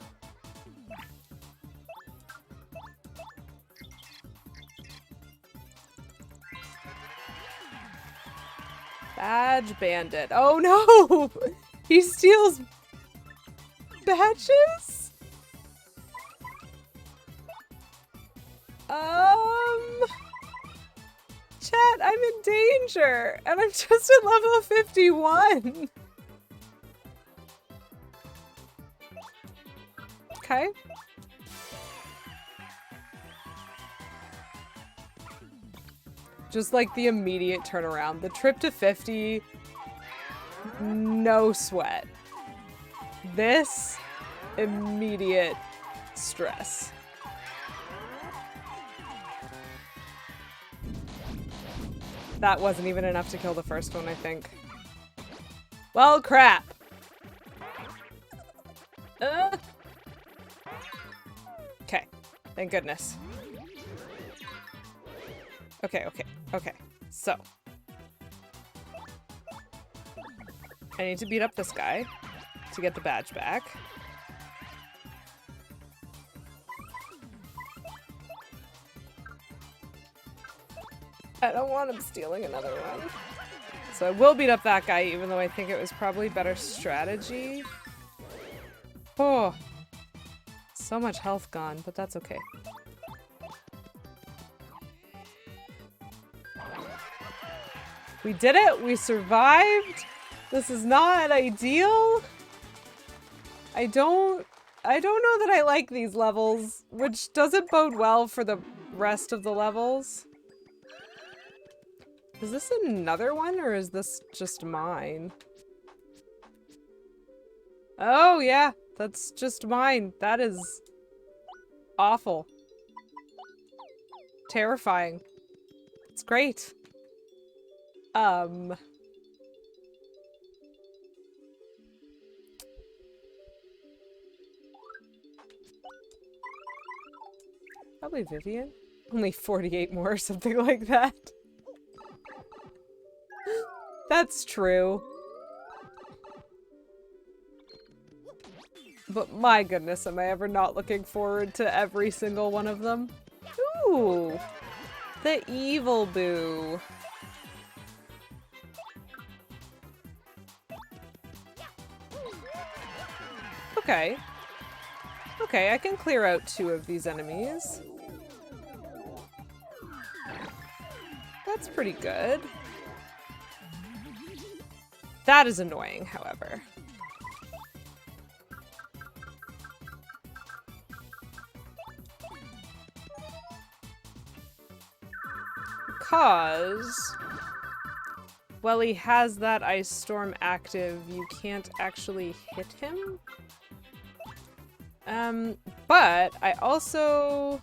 Badge Bandit. Oh no! He steals badges? Chat, I'm in danger, and I'm just at level 51. Okay. Just like the immediate turnaround. The trip to 50, no sweat. This, immediate stress. That wasn't even enough to kill the first one, I think. Well, crap. Okay. Thank goodness. Okay. So. I need to beat up this guy to get the badge back. I don't want him stealing another one. So I will beat up that guy, even though I think it was probably better strategy. Oh. So much health gone, but that's okay. We did it! We survived! This is not ideal! I don't know that I like these levels, which doesn't bode well for the rest of the levels. Is this another one, or is this just mine? Oh, yeah. That's just mine. That is awful. Terrifying. It's great. Probably Vivian. Only 48 more or something like that. That's true. But my goodness, am I ever not looking forward to every single one of them? Ooh! The evil boo. Okay. Okay, I can clear out 2 of these enemies. That's pretty good. That is annoying, however. Because while he has that ice storm active, you can't actually hit him. But I also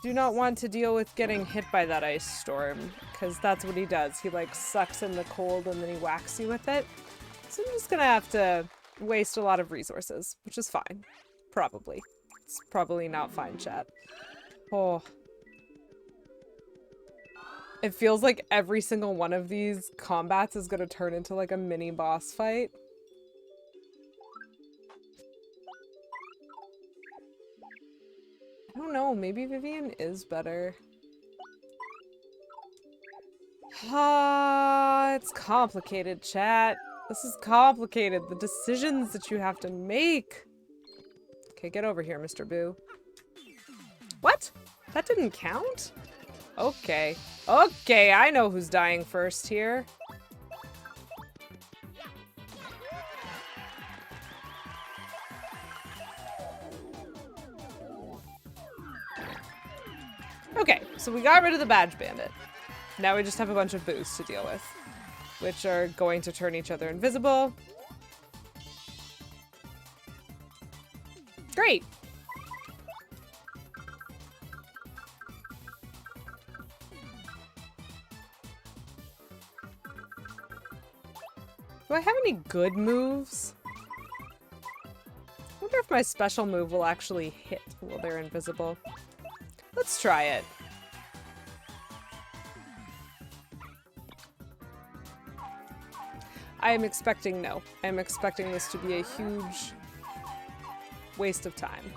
do not want to deal with getting hit by that ice storm, because that's what he does. He like sucks in the cold and then he whacks you with it. So I'm just gonna have to waste a lot of resources, which is fine. Probably. It's probably not fine, chat. Oh. It feels like every single one of these combats is gonna turn into like a mini boss fight. I don't know, maybe Vivian is better. It's complicated, chat. This is complicated. The decisions that you have to make. Okay, get over here, Mr. Boo. What? That didn't count? Okay. Okay, I know who's dying first here. Okay, so we got rid of the badge bandit. Now we just have a bunch of boos to deal with, which are going to turn each other invisible. Great! Do I have any good moves? I wonder if my special move will actually hit while they're invisible. Let's try it. I am expecting no. I am expecting this to be a huge waste of time.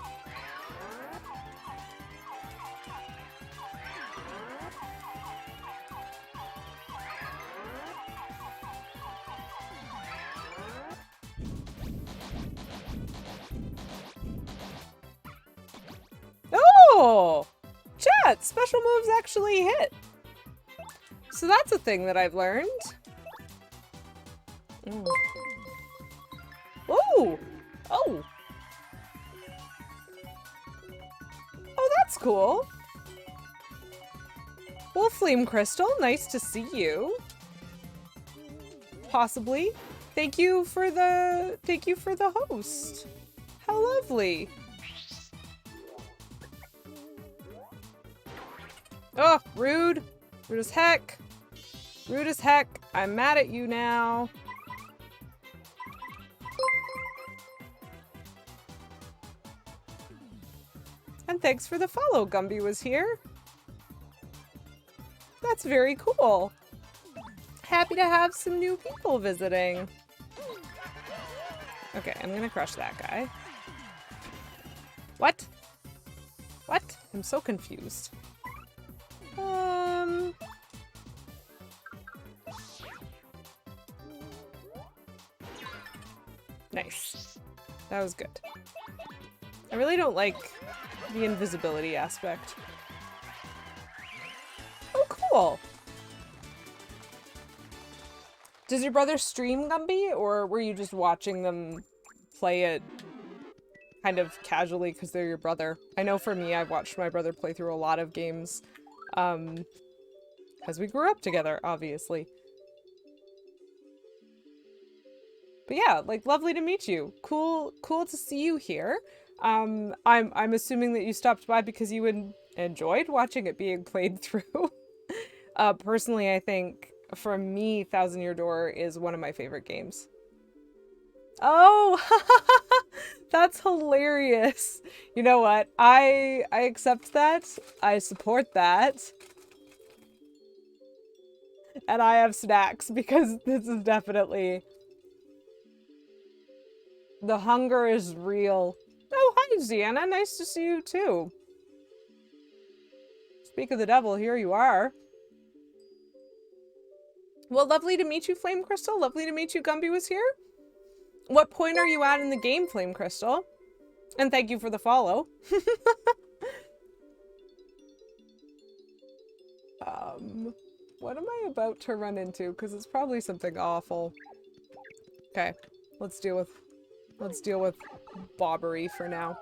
Oh! Chat! Special moves actually hit! So that's a thing that I've learned. Oh! Oh! that's cool. Well, Flame Crystal, nice to see you. Possibly. Thank you for the host. How lovely. Oh, rude. Rude as heck. Rude as heck. I'm mad at you now. And thanks for the follow. Gumby was here. That's very cool. Happy to have some new people visiting. Okay, I'm gonna crush that guy. What? What? I'm so confused. Nice. That was good. I really don't like the invisibility aspect. Oh, cool. Does your brother stream Gumby, or were you just watching them play it kind of casually because they're your brother? I know for me, I've watched my brother play through a lot of games, because we grew up together, obviously. But yeah, like, lovely to meet you. Cool to see you here. I'm assuming that you stopped by because you enjoyed watching it being played through. Personally, I think, for me, Thousand Year Door is one of my favorite games. Oh, that's hilarious. You know what? I accept that. I support that. And I have snacks because this is definitely... The hunger is real. Oh, hi, Ziana. Nice to see you, too. Speak of the devil, here you are. Well, lovely to meet you, Flame Crystal. Lovely to meet you, Gumby was here. What point are you at in the game, Flame Crystal? And thank you for the follow. What am I about to run into? Because it's probably something awful. Okay, let's deal with Bobbery for now.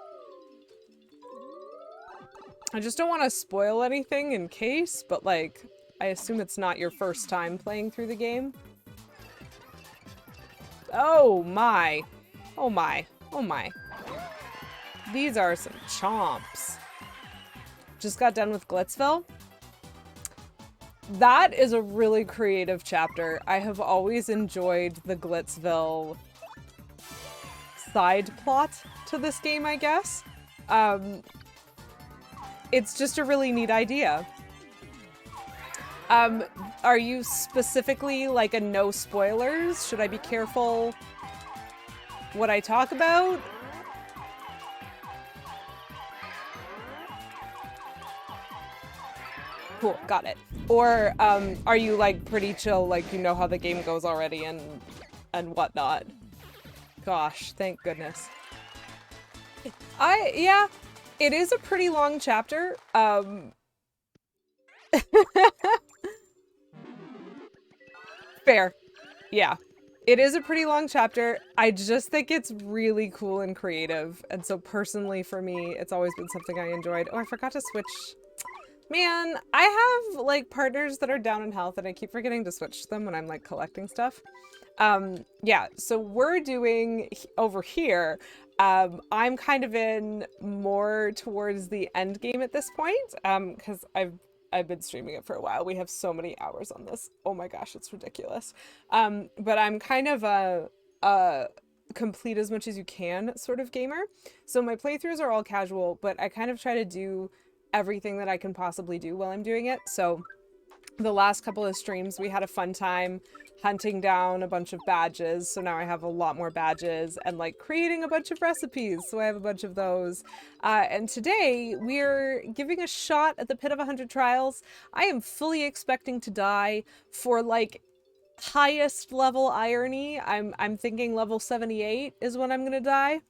I just don't want to spoil anything in case, but like, I assume it's not your first time playing through the game. Oh my. Oh my. Oh my. These are some chomps. Just got done with Glitzville. That is a really creative chapter. I have always enjoyed the Glitzville side plot to this game, I guess. It's just a really neat idea. Are you specifically like a no spoilers? Should I be careful what I talk about? Cool, got it. Or, are you like pretty chill, like you know how the game goes already and whatnot? Gosh, thank goodness. Yeah, it is a pretty long chapter. Fair. Yeah. It is a pretty long chapter. I just think it's really cool and creative. And so personally for me, it's always been something I enjoyed. Oh, I forgot to switch. Man, I have like partners that are down in health and I keep forgetting to switch them when I'm like collecting stuff. Yeah, so we're doing over here. I'm kind of in more towards the end game at this point. Because I've been streaming it for a while. We have so many hours on this. Oh my gosh, it's ridiculous. But I'm kind of a complete as much as you can sort of gamer. So my playthroughs are all casual, but I kind of try to do everything that I can possibly do while I'm doing it. So the last couple of streams, we had a fun time hunting down a bunch of badges. So now I have a lot more badges and like creating a bunch of recipes. So I have a bunch of those. And today we're giving a shot at the Pit of 100 Trials. I am fully expecting to die for like highest level irony. I'm thinking level 78 is when I'm gonna die.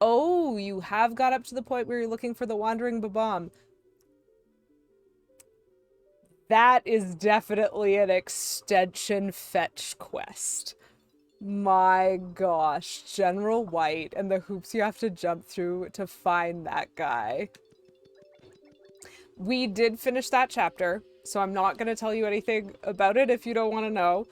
Oh, you have got up to the point where you're looking for the Wandering Babam. That is definitely an extension fetch quest. My gosh, General White and the hoops you have to jump through to find that guy. we did finish that chapter, so I'm not going to tell you anything about it if you don't want to know.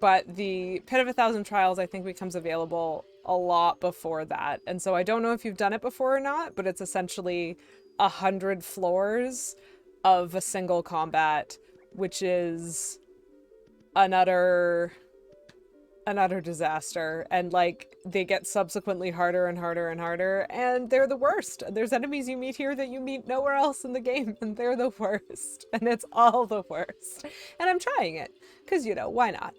But the Pit of 1,000 Trials, I think, becomes available a lot before that. And so I don't know if you've done it before or not, but it's essentially 100 floors of a single combat, which is an utter disaster. And like they get subsequently harder and harder and harder, and they're the worst. There's enemies you meet here that you meet nowhere else in the game, and they're the worst. And it's all the worst. And I'm trying it, because, you know, why not?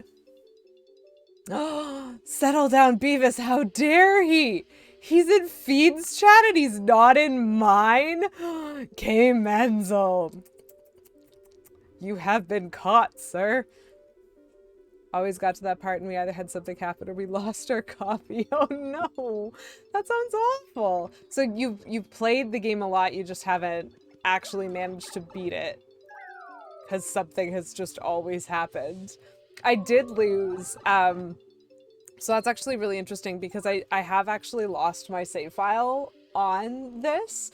Oh, settle down, Beavis. How dare he? He's in Feed's chat and he's not in mine? K. Menzel. You have been caught, sir. Always got to that part and we either had something happen or we lost our copy. Oh no, that sounds awful. So you've played the game a lot, you just haven't actually managed to beat it because something has just always happened. I did lose, so that's actually really interesting because I have actually lost my save file on this.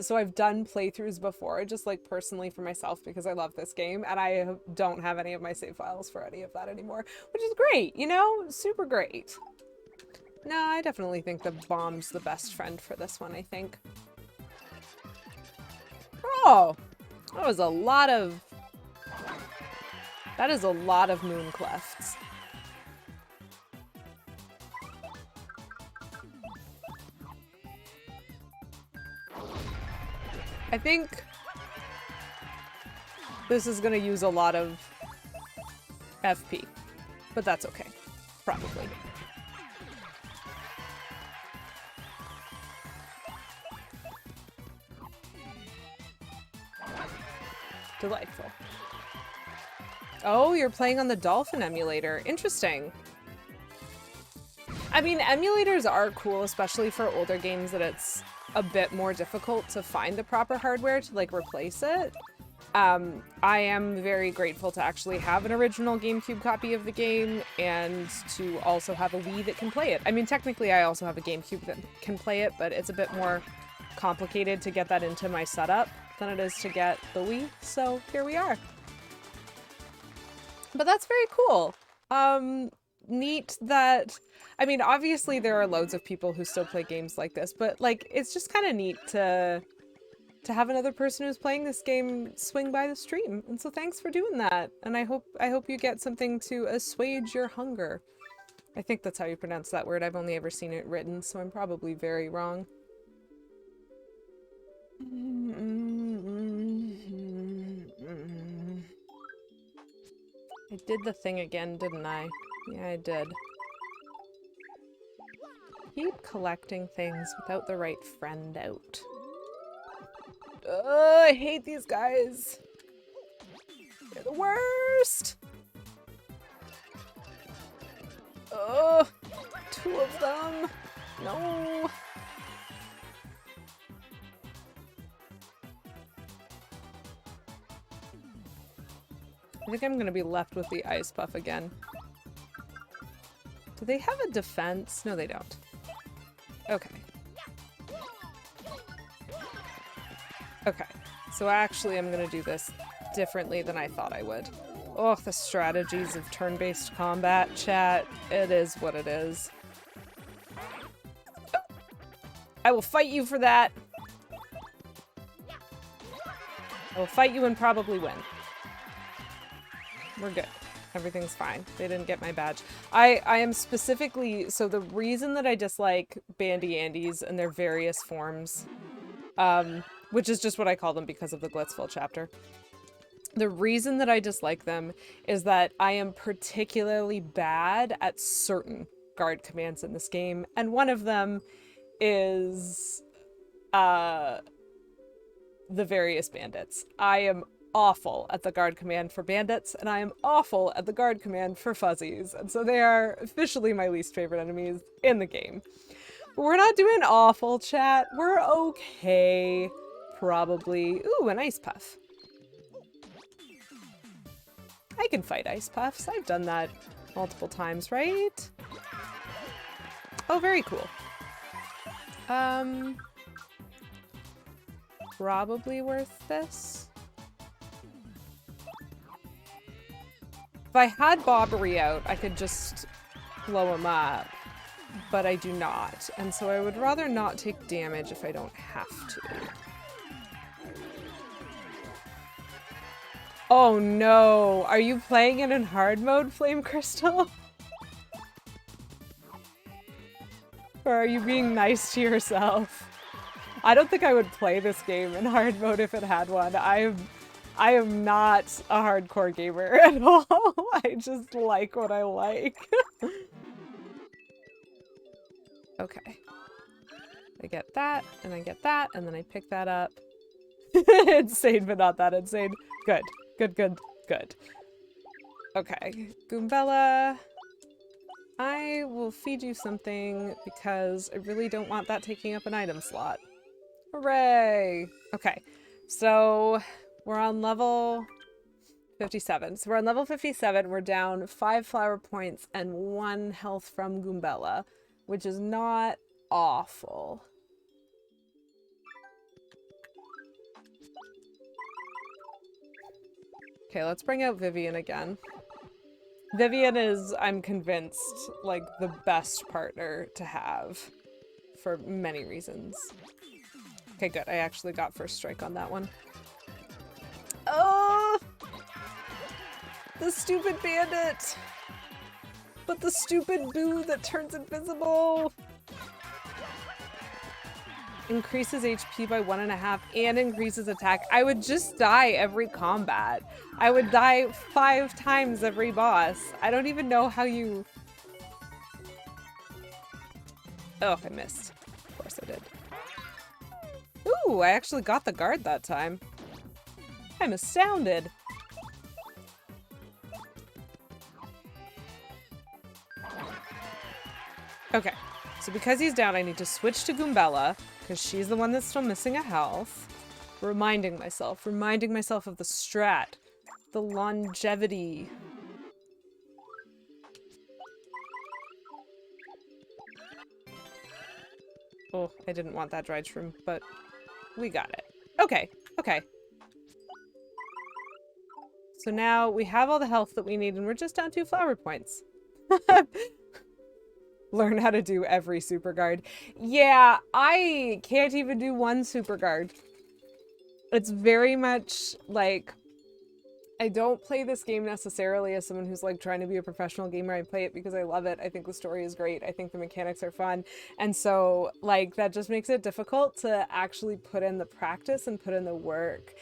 So I've done playthroughs before, just like personally for myself because I love this game, and I don't have any of my save files for any of that anymore, which is great, you know? Super great. No, I definitely think the bomb's the best friend for this one, I think. Oh, that is a lot of moon clefts. I think this is gonna use a lot of FP, but that's okay, probably. Delightful. Oh, you're playing on the Dolphin emulator. Interesting. I mean, emulators are cool, especially for older games that it's a bit more difficult to find the proper hardware to like replace it. I am very grateful to actually have an original GameCube copy of the game and to also have a Wii that can play it. I mean, technically I also have a GameCube that can play it, but it's a bit more complicated to get that into my setup than it is to get the Wii, so here we are. But that's very cool. Neat that, I mean, obviously there are loads of people who still play games like this, but like, it's just kind of neat to have another person who's playing this game swing by the stream. And so thanks for doing that. And I hope you get something to assuage your hunger. I think that's how you pronounce that word. I've only ever seen it written, so I'm probably very wrong. I did the thing again, didn't I? Yeah, I did. Keep collecting things without the right friend out. I hate these guys. They're the worst. Oh, 2 of them. No. I think I'm gonna be left with the ice puff again. Do they have a defense? No, they don't. Okay. Okay. So actually I'm gonna do this differently than I thought I would. Oh, the strategies of turn-based combat, chat. It is what it is. Oh. I will fight you for that. I will fight you and probably win. We're good. Everything's fine. They didn't get my badge. I am specifically, so the reason that I dislike Bandy Andies and their various forms, which is just what I call them because of the Glitzville chapter. The reason that I dislike them is that I am particularly bad at certain guard commands in this game, and one of them is the various bandits. I am awful at the guard command for bandits, and I am awful at the guard command for fuzzies, and so they are officially my least favorite enemies in the game. But we're not doing awful, chat. We're okay, probably. Ooh, an ice puff. I can fight ice puffs. I've done that multiple times, right? Oh, very cool. probably worth this. If I had Bobbery out, I could just blow him up, but I do not. And so I would rather not take damage if I don't have to. Oh no, are you playing it in hard mode, Flame Crystal? Or are you being nice to yourself? I don't think I would play this game in hard mode if it had one. I am not a hardcore gamer at all. I just like what I like. Okay. I get that, and I get that, and then I pick that up. Insane, but not that insane. Good. Good, good, good. Okay. Goombella. I will feed you something because I really don't want that taking up an item slot. Hooray! Okay, so we're on level 57. So we're on level 57. We're down 5 flower points and 1 health from Goombella, which is not awful. Okay, let's bring out Vivian again. Vivian is, I'm convinced, like the best partner to have for many reasons. Okay, good. I actually got first strike on that one. Oh! The stupid bandit! But the stupid boo that turns invisible! Increases HP by 1.5 and increases attack. I would just die every combat. I would die 5 times every boss. I don't even know how you... Oh, I missed. Of course I did. Ooh, I actually got the guard that time. I'm astounded. Okay, so because he's down, I need to switch to Goombella, because she's the one that's still missing a health. Reminding myself of the strat, the longevity. Oh, I didn't want that dried shroom, but we got it. Okay, okay. So now we have all the health that we need and we're just down 2 flower points. Learn how to do every super guard. Yeah, I can't even do 1 super guard. It's very much like, I don't play this game necessarily as someone who's like trying to be a professional gamer. I play it because I love it. I think the story is great. I think the mechanics are fun. And so like that just makes it difficult to actually put in the practice and put in the work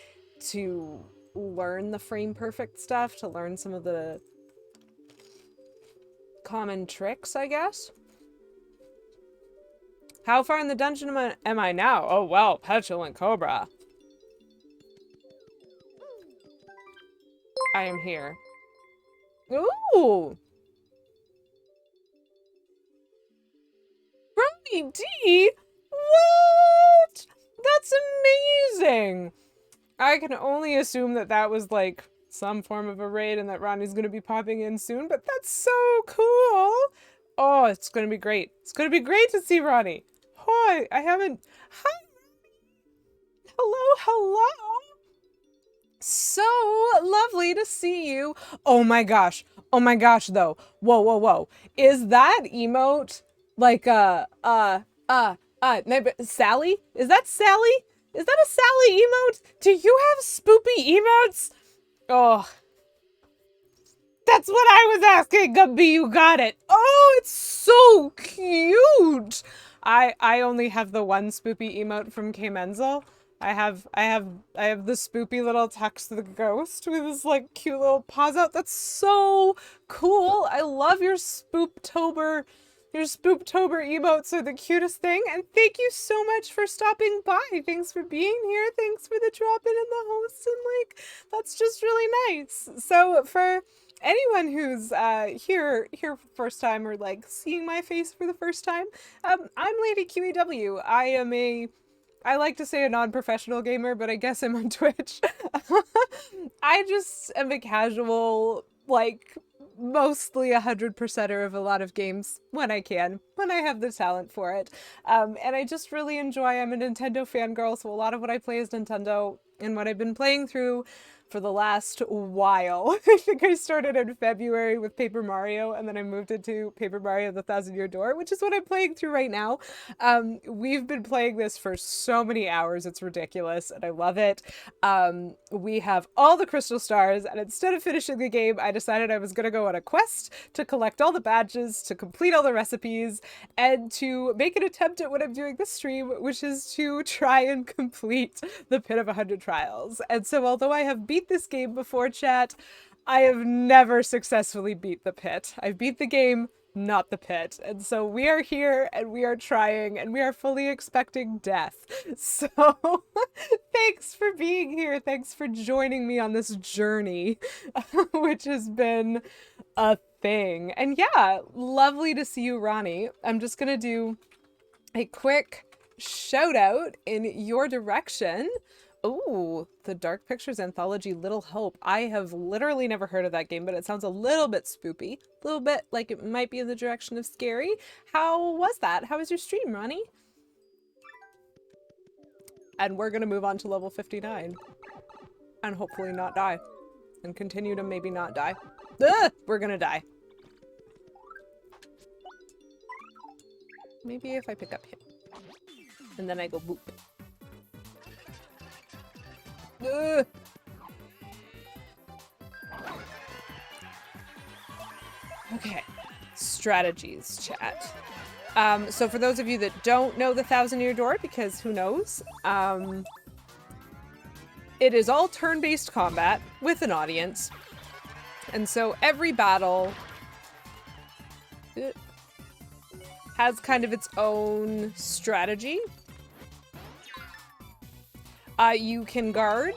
to learn the frame perfect stuff, to learn some of the common tricks, I guess. How far in the dungeon am I now? Oh, well, Petulant Cobra. I am here. Ooh! Brody D? What? That's amazing! I can only assume that that was like some form of a raid and that Ronnie's gonna be popping in soon, but that's so cool! Oh, it's gonna be great. It's gonna be great to see Ronnie. Hi, I haven't... Hi! Hello, hello! So lovely to see you. Oh my gosh though. Whoa, whoa, whoa. Is that emote like Sally? Is that Sally? Is that a Sally emote? Do you have spoopy emotes? Oh, that's what I was asking, Gumby. You got it. Oh, it's so cute. I only have the 1 spoopy emote from K Menzel. I have the spoopy little text the ghost with his like cute little paws out. That's so cool. I love your Spooptober emotes are the cutest thing. And thank you so much for stopping by. Thanks for being here. Thanks for the drop in the host. And like, that's just really nice. So for anyone who's here for the first time or like seeing my face for the first time, I'm Lady QEW. I like to say a non-professional gamer, but I guess I'm on Twitch. I just am a casual, like, mostly 100%er of a lot of games when I can, when I have the talent for it. And I just really enjoy, I'm a Nintendo fangirl, so a lot of what I play is Nintendo, and what I've been playing through for the last while. I think I started in February with Paper Mario, and then I moved into Paper Mario The Thousand Year Door, which is what I'm playing through right now. We've been playing this for so many hours, it's ridiculous, and I love it. We have all the crystal stars, and instead of finishing the game, I decided I was going to go on a quest to collect all the badges, to complete all the recipes, and to make an attempt at what I'm doing this stream, which is to try and complete the Pit of 100 Trials. And so although I have beat this game before, chat, I have never successfully beat the pit. I've beat the game, not the pit. And so we are here and we are trying and we are fully expecting death. So thanks for being here. Thanks for joining me on this journey, which has been a thing. And yeah, lovely to see you, Ronnie. I'm just going to do a quick shout out in your direction. Oh, the Dark Pictures anthology Little Hope. I have literally never heard of that game, but it sounds a little bit spoopy. A little bit like it might be in the direction of scary. How was that? How was your stream, Ronnie? And we're going to move on to level 59. And hopefully not die. And continue to maybe not die. Ugh, we're going to die. Maybe if I pick up him. And then I go boop. Ugh. Okay, strategies, chat. So for those of you that don't know the Thousand Year Door, because who knows, it is all turn-based combat with an audience. And so every battle has kind of its own strategy. You can guard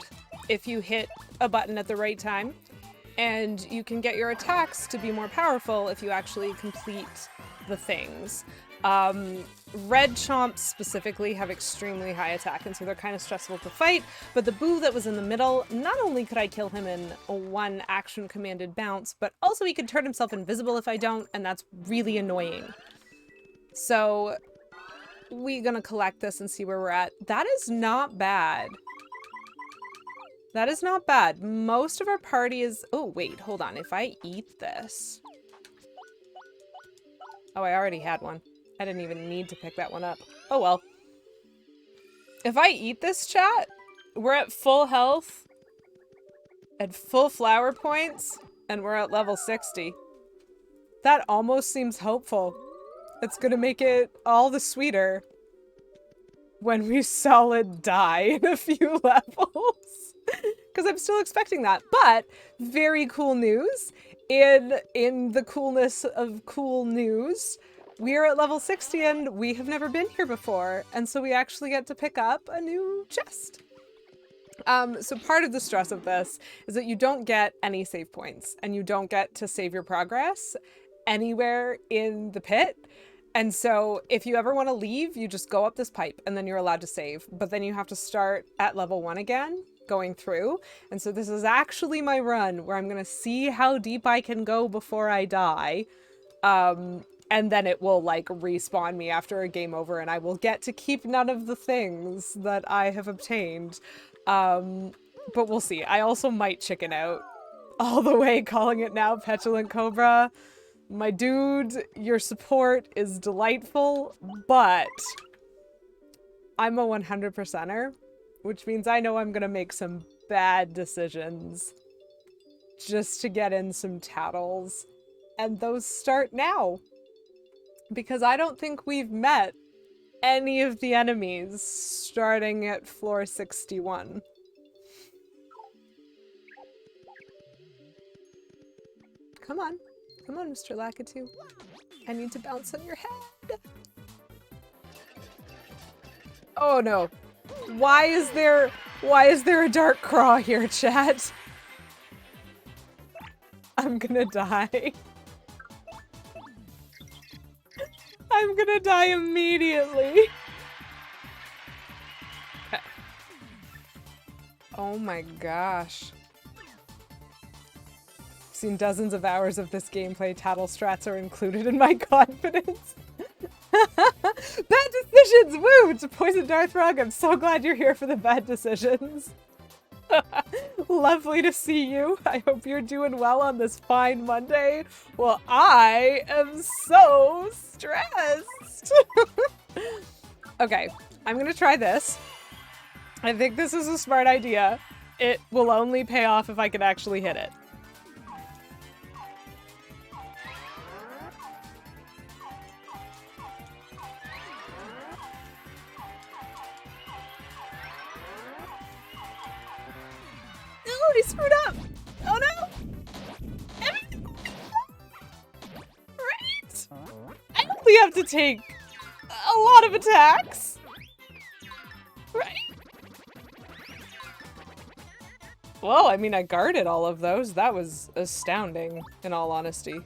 if you hit a button at the right time, and you can get your attacks to be more powerful if you actually complete the things. Red chomps specifically have extremely high attack, and so they're kind of stressful to fight, but the boo that was in the middle, not only could I kill him in a one action commanded bounce, but also he could turn himself invisible if I don't, and that's really annoying. So we're gonna collect this and see where we're at. That is not bad. That is not bad. Most of our party is... Oh, wait, hold on. If I eat this... Oh, I already had one. I didn't even need to pick that one up. Oh, well. If I eat this, chat, we're at full health, at full flower points, and we're at level 60. That almost seems hopeful. It's gonna make it all the sweeter when we solid die in a few levels. Because I'm still expecting that. But very cool news. In the coolness of cool news, we are at level 60 and we have never been here before. And so we actually get to pick up a new chest. So part of the stress of this is that you don't get any save points and you don't get to save your progress anywhere in the pit. And so if you ever want to leave, you just go up this pipe and then you're allowed to save. But then you have to start at level 1 again, going through. And so this is actually my run where I'm going to see how deep I can go before I die. And then it will like respawn me after a game over and I will get to keep none of the things that I have obtained. But we'll see. I also might chicken out all the way, calling it now Petulant Cobra. My dude, your support is delightful, but I'm a 100%er, which means I know I'm gonna make some bad decisions just to get in some tattles. And those start now. Because I don't think we've met any of the enemies starting at floor 61. Come on. Come on, Mr. Lakitu. I need to bounce on your head. Oh no. Why is there a dark craw here, chat? I'm gonna die. I'm gonna die immediately. Okay. Oh my gosh. seen dozens of hours of this gameplay. Tattle strats are included in my confidence. Bad decisions! Woo! To Poison Darthrog, I'm so glad you're here for the bad decisions. Lovely to see you. I hope you're doing well on this fine Monday. Well, I am so stressed. Okay, I'm gonna try this. I think this is a smart idea. It will only pay off if I can actually hit it. Oh, I screwed up! Oh no! Right? I only have to take a lot of attacks. Right? Well, I mean, I guarded all of those. That was astounding, in all honesty.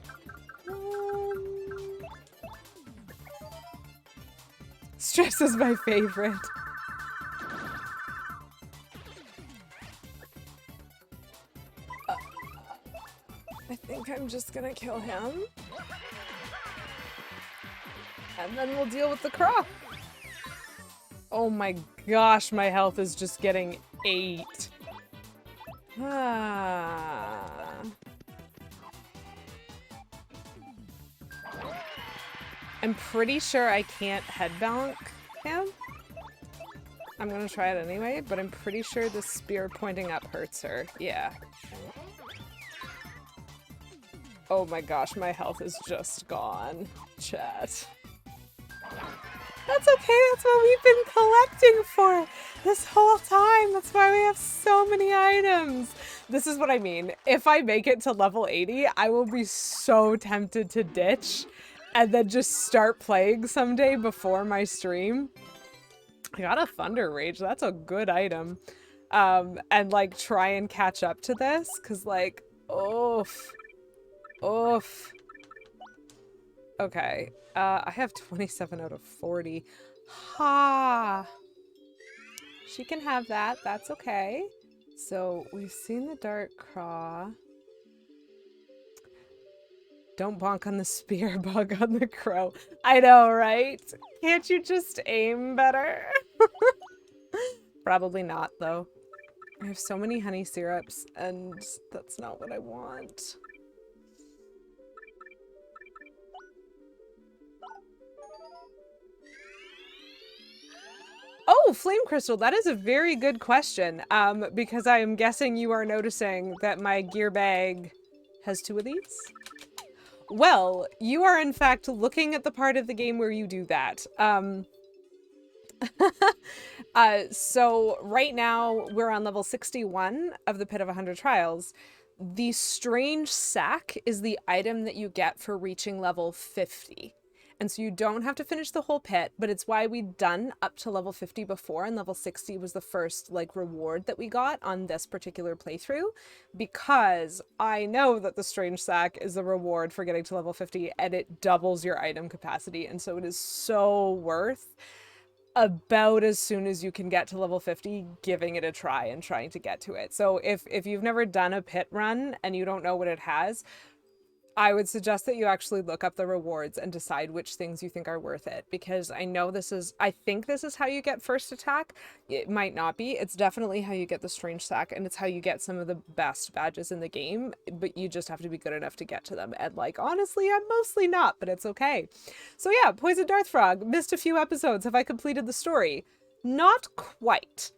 Stress is my favorite. I think I'm just gonna kill him. And then we'll deal with the croc. Oh my gosh, my health is just getting 8. Ah. I'm pretty sure I can't head bonk him. I'm gonna try it anyway, but I'm pretty sure the spear pointing up hurts her. Yeah. Oh my gosh, my health is just gone. Chat. That's okay, that's what we've been collecting for this whole time. That's why we have so many items. This is what I mean. If I make it to level 80, I will be so tempted to ditch and then just start playing someday before my stream. I got a Thunder Rage, that's a good item. And like try and catch up to this, cause like, oof. Oof. Okay. I have 27 out of 40. Ha! She can have that. That's okay. So, we've seen the Dark Craw. Don't bonk on the spear, bonk on the crow. I know, right? Can't you just aim better? Probably not, though. I have so many honey syrups, and that's not what I want. Oh, Flame Crystal, that is a very good question, because I am guessing you are noticing that my gear bag has 2 of these. Well, you are in fact looking at the part of the game where you do that. So right now we're on level 61 of the Pit of 100 Trials. The Strange Sack is the item that you get for reaching level 50. And so you don't have to finish the whole pit, but it's why we'd done up to level 50 before, and level 60 was the first like reward that we got on this particular playthrough, because I know that the Strange Sack is the reward for getting to level 50 and it doubles your item capacity, and so it is so worth about as soon as you can get to level 50 giving it a try and trying to get to it. So if you've never done a pit run and you don't know what it has, I would suggest that you actually look up the rewards and decide which things you think are worth it, because I think this is how you get first attack. It might not be. It's definitely how you get the Strange Sack, and it's how you get some of the best badges in the game, but you just have to be good enough to get to them. And like, honestly, I'm mostly not, but it's okay. So yeah, Poison Darthrog, missed a few episodes. Have I completed the story? Not quite.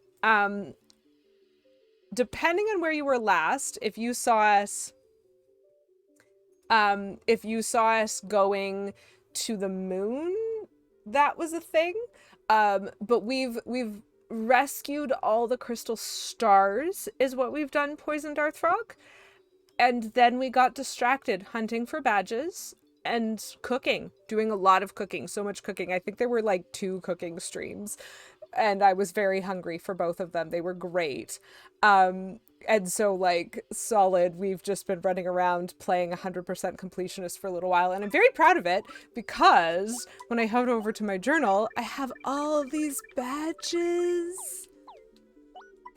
Depending on where you were last, if you saw us going to the moon, that was a thing. But we've rescued all the crystal stars is what we've done, Poison Darthrog. And then we got distracted hunting for badges and cooking, doing a lot of cooking, so much cooking. I think there were like 2 cooking streams, and I was very hungry for both of them. They were great. And so, like, solid, we've just been running around playing 100% completionist for a little while, and I'm very proud of it, because when I head over to my journal, I have all these badges.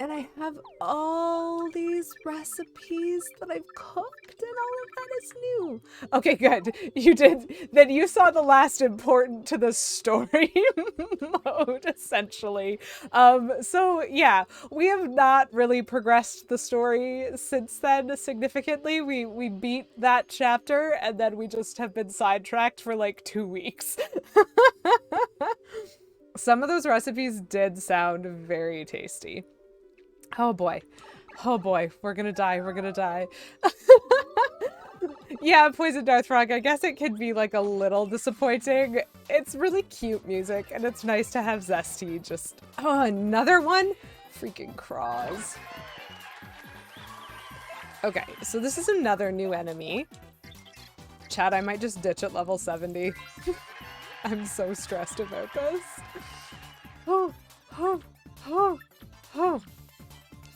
And I have all these recipes that I've cooked, and all of that is new. Okay, good. You did. Then you saw the last important to the story mode, essentially. So yeah, we have not really progressed the story since then significantly. We beat that chapter, and then we just have been sidetracked for like 2 weeks. Some of those recipes did sound very tasty. Oh boy. Oh boy. We're gonna die. We're gonna die. Yeah, Poison Darth Frog. I guess it can be like a little disappointing. It's really cute music and it's nice to have Zesty just... Oh, another one? Freaking craws. Okay, so this is another new enemy. Chat, I might just ditch at level 70. I'm so stressed about this. Oh, oh, oh, oh.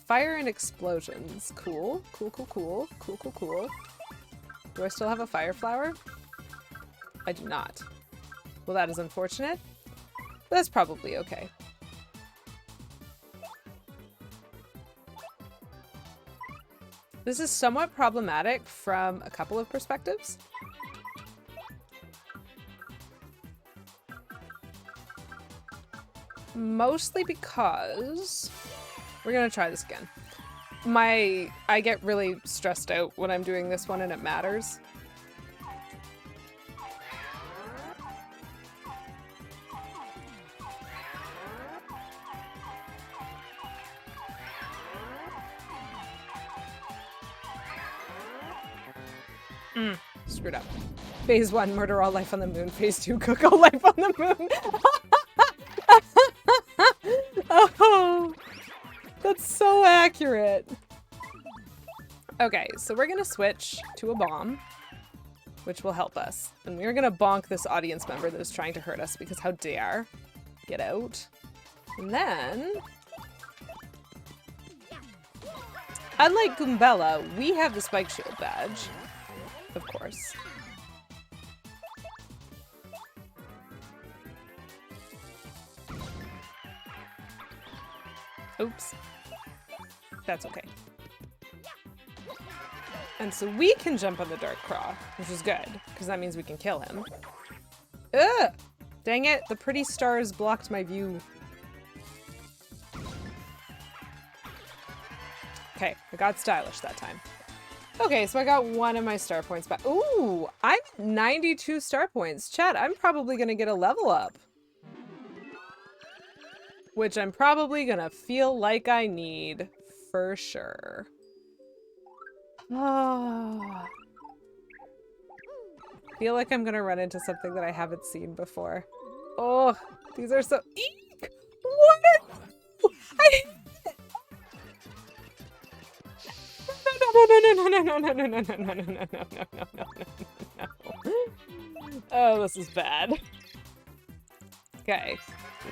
Fire and explosions. Cool. Cool, cool, cool. Cool, cool, cool. Do I still have a fire flower? I do not. Well, that is unfortunate. But that's probably okay. This is somewhat problematic from a couple of perspectives. Mostly because... We're gonna try this again. I get really stressed out when I'm doing this one and it matters. Screwed up. Phase 1, murder all life on the moon. Phase 2, cook all life on the moon. Oh, that's so accurate. Okay, so we're gonna switch to a bomb, which will help us. And we're gonna bonk this audience member that is trying to hurt us because how dare. Get out. And then... Unlike Goombella, we have the Spike Shield badge. Of course. Oops. That's okay. And so we can jump on the Dark Craw, which is good, because that means we can kill him. Ugh! Dang it, the pretty stars blocked my view. Okay, I got stylish that time. Okay, so I got one of my star points back. Ooh, I'm 92 star points. Chat, I'm probably gonna get a level up. Which I'm probably gonna feel like I need, for sure. Oh. Feel like I'm gonna run into something that I haven't seen before. Oh, these are so... Eek! What? I... No. Oh, this is bad. Okay,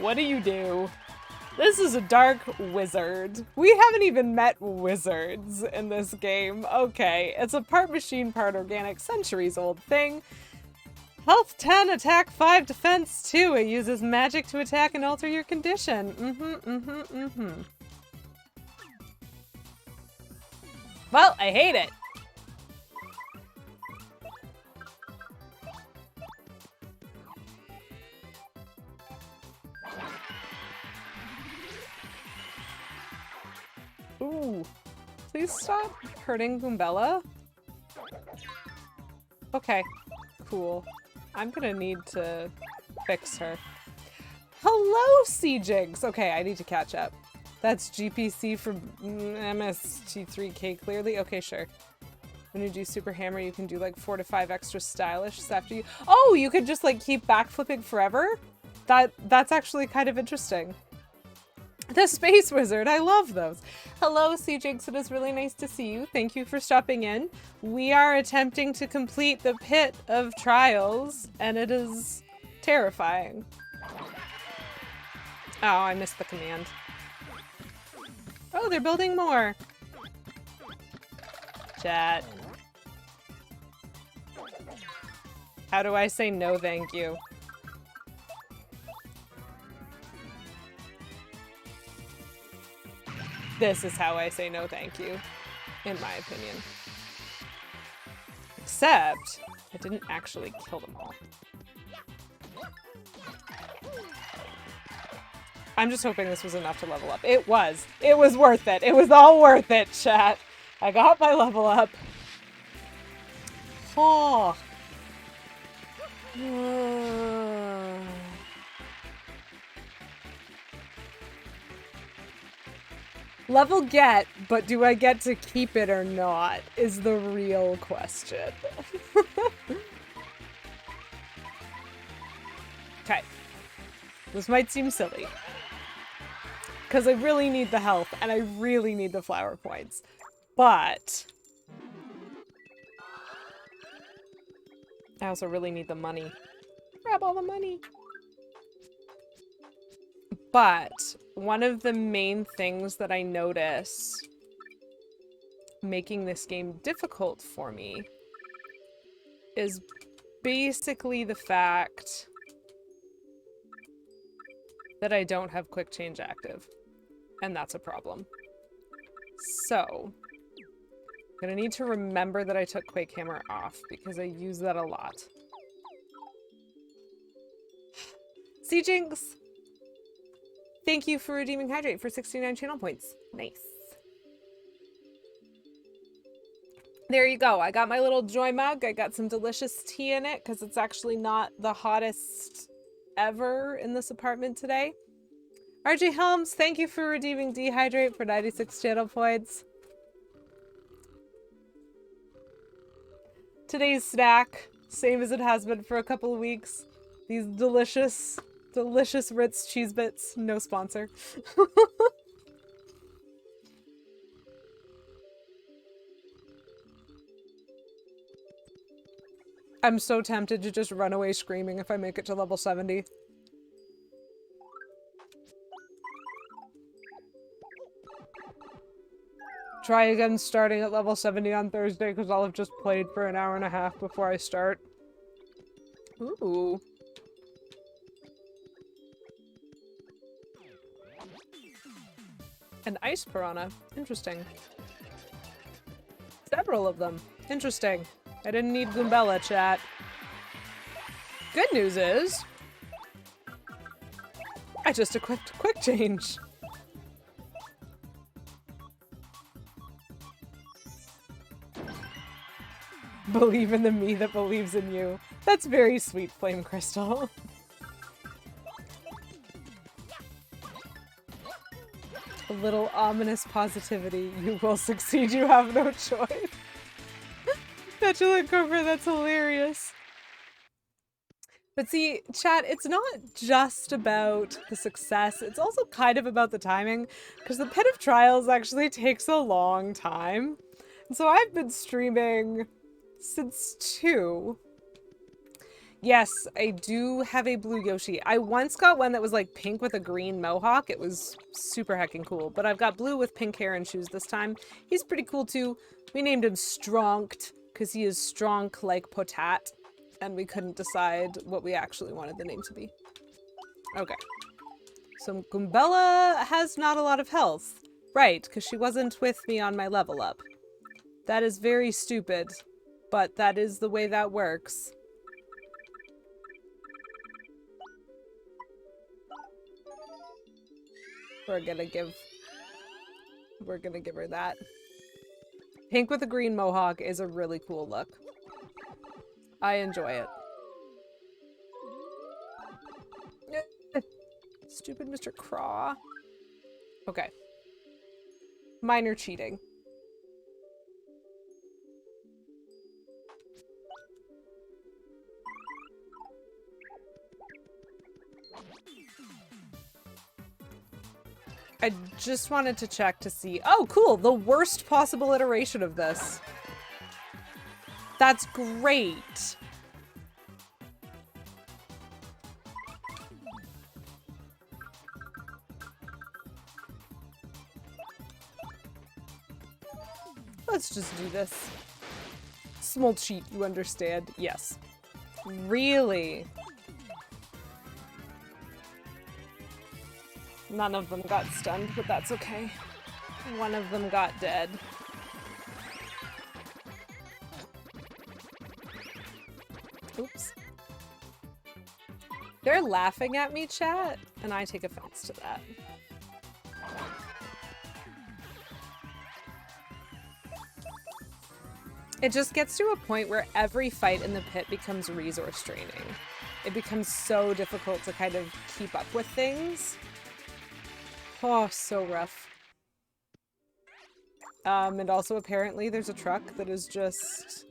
what do? This is a dark wizard. We haven't even met wizards in this game. Okay, it's a part machine, part organic, centuries-old thing. Health 10, attack 5, defense 2. It uses magic to attack and alter your condition. Well, I hate it. Ooh. Please stop hurting Goombella. Okay. Cool. I'm gonna need to fix her. Hello, C-Jigs! Okay, I need to catch up. That's GPC from MST3K clearly? Okay, sure. When you do Super Hammer, you can do like 4 to 5 extra stylish after you- Oh, you could just like keep backflipping forever? That's actually kind of interesting. The Space Wizard, I love those. Hello, C-Jigs, it is really nice to see you. Thank you for stopping in. We are attempting to complete the pit of trials, and it is terrifying. Oh, I missed the command. Oh, they're building more. Chat. How do I say no thank you? This is how I say no thank you, in my opinion. Except, I didn't actually kill them all. I'm just hoping this was enough to level up. It was. It was worth it. It was all worth it, chat. I got my level up. Oh. Level get, but do I get to keep it or not is the real question. Okay. This might seem silly. Because I really need the health, and I really need the flower points. But I also really need the money. Grab all the money. But one of the main things that I notice making this game difficult for me is basically the fact that I don't have quick change active. And that's a problem. So, I'm gonna need to remember that I took Quake Hammer off because I use that a lot. See, Jinx! Thank you for redeeming Hydrate for 69 channel points. Nice. There you go. I got my little joy mug. I got some delicious tea in it because it's actually not the hottest ever in this apartment today. RJ Helms, thank you for redeeming Dehydrate for 96 channel points. Today's snack, same as it has been for a couple of weeks. These delicious, delicious Ritz cheese bits. No sponsor. I'm so tempted to just run away screaming if I make it to level 70. Try again starting at level 70 on Thursday because I'll have just played for an hour and a half before I start. Ooh. An ice piranha. Interesting. Several of them. Interesting. I didn't need Goombella, chat. Good news is I just equipped quick change. Believe in the me that believes in you. That's very sweet, Flame Crystal. A little ominous positivity. You will succeed, you have no choice. Petulant Cobra, that's hilarious. But see, chat, it's not just about the success, it's also kind of about the timing, because the Pit of Trials actually takes a long time. And so I've been streaming since 2. Yes, I do have a blue Yoshi. I once got one that was like pink with a green mohawk. It was super heckin' cool. But I've got blue with pink hair and shoes this time. He's pretty cool too. We named him Stronkt because he is strong like Potat. And we couldn't decide what we actually wanted the name to be. Okay. So Goombella has not a lot of health. Right, because she wasn't with me on my level up. That is very stupid. But that is the way that works. We're gonna give her that. Pink with a green mohawk is a really cool look. I enjoy it. Stupid Mr. Craw. Okay. Minor cheating. I just wanted to check to see. Oh, cool! The worst possible iteration of this. That's great. Let's just do this. Small cheat, you understand? Yes. Really? None of them got stunned, but that's okay. One of them got dead. Oops. They're laughing at me, chat, and I take offense to that. It just gets to a point where every fight in the pit becomes resource draining. It becomes so difficult to kind of keep up with things. Oh, so rough. And also apparently there's a truck that is just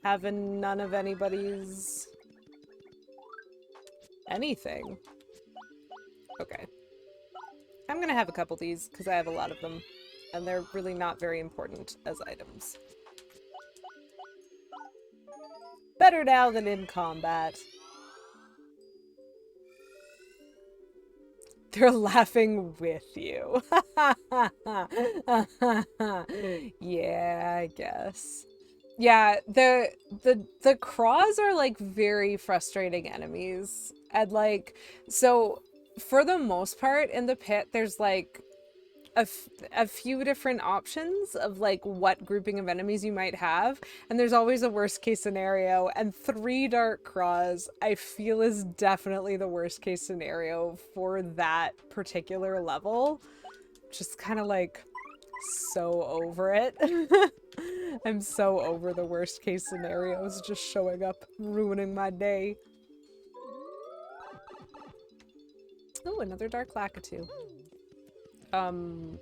having none of anybody's anything. Okay. I'm gonna have a couple of these because I have a lot of them and they're really not very important as items. Better now than in combat. They're laughing with you. Yeah, I guess. Yeah, the craws are like very frustrating enemies. And like, so for the most part in the pit, there's like a few different options of like what grouping of enemies you might have, and there's always a worst case scenario, and 3 dark craws I feel is definitely the worst case scenario for that particular level. Just kind of like so over it. I'm so over the worst case scenarios just showing up, ruining my day. Oh, another dark Lakitu.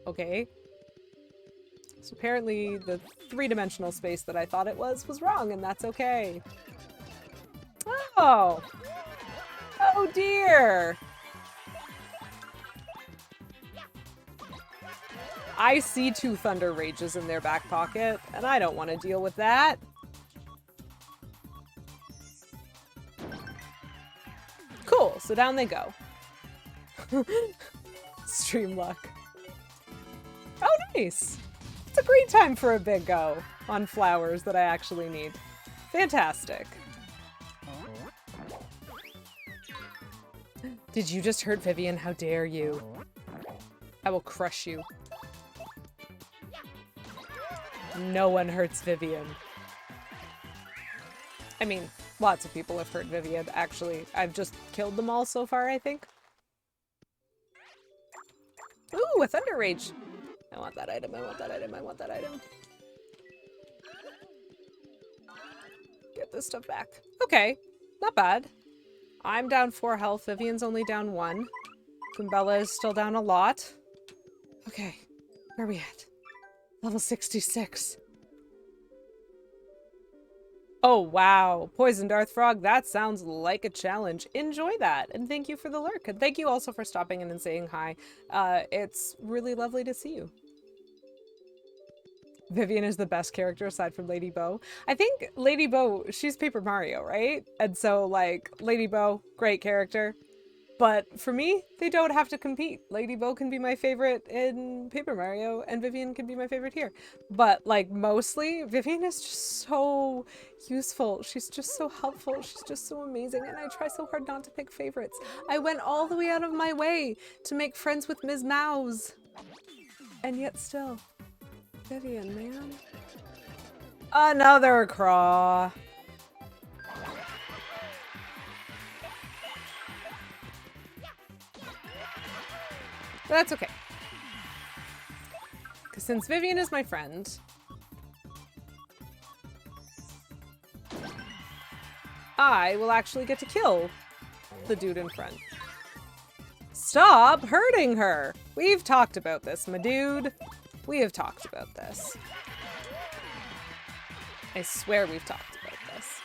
Okay. So apparently the 3-dimensional space that I thought it was wrong, and that's okay. Oh! Oh dear! I see 2 Thunder Rages in their back pocket, and I don't want to deal with that. Cool, so down they go. Stream luck. Oh, nice! It's a great time for a big go on flowers that I actually need. Fantastic. Did you just hurt Vivian? How dare you? I will crush you. No one hurts Vivian. I mean, lots of people have hurt Vivian, actually. I've just killed them all so far, I think. Ooh, a Thunder Rage! I want that item, I want that item, I want that item. Get this stuff back. Okay, not bad. I'm down 4 health, Vivian's only down 1. Kumbella is still down a lot. Okay, where are we at? Level 66. Oh, wow. Poison Darth Frog, that sounds like a challenge. Enjoy that, and thank you for the lurk. And thank you also for stopping in and saying hi. It's really lovely to see you. Vivian is the best character aside from Lady Bo. I think Lady Bo, she's Paper Mario, right? And so, like, Lady Bo, great character. But for me, they don't have to compete. Lady Bo can be my favorite in Paper Mario, and Vivian can be my favorite here. But, like, mostly, Vivian is just so useful. She's just so helpful. She's just so amazing, and I try so hard not to pick favorites. I went all the way out of my way to make friends with Ms. Mouse. And yet still, Vivian, man. Another craw. But that's okay. Because since Vivian is my friend, I will actually get to kill the dude in front. Stop hurting her! We've talked about this, my dude. We have talked about this. I swear we've talked about this.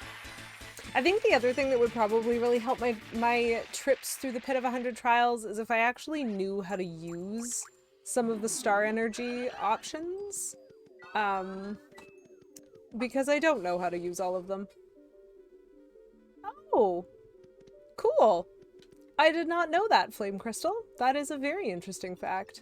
I think the other thing that would probably really help my trips through the Pit of 100 Trials is if I actually knew how to use some of the star energy options. Because I don't know how to use all of them. Oh, cool. I did not know that, Flame Crystal. That is a very interesting fact.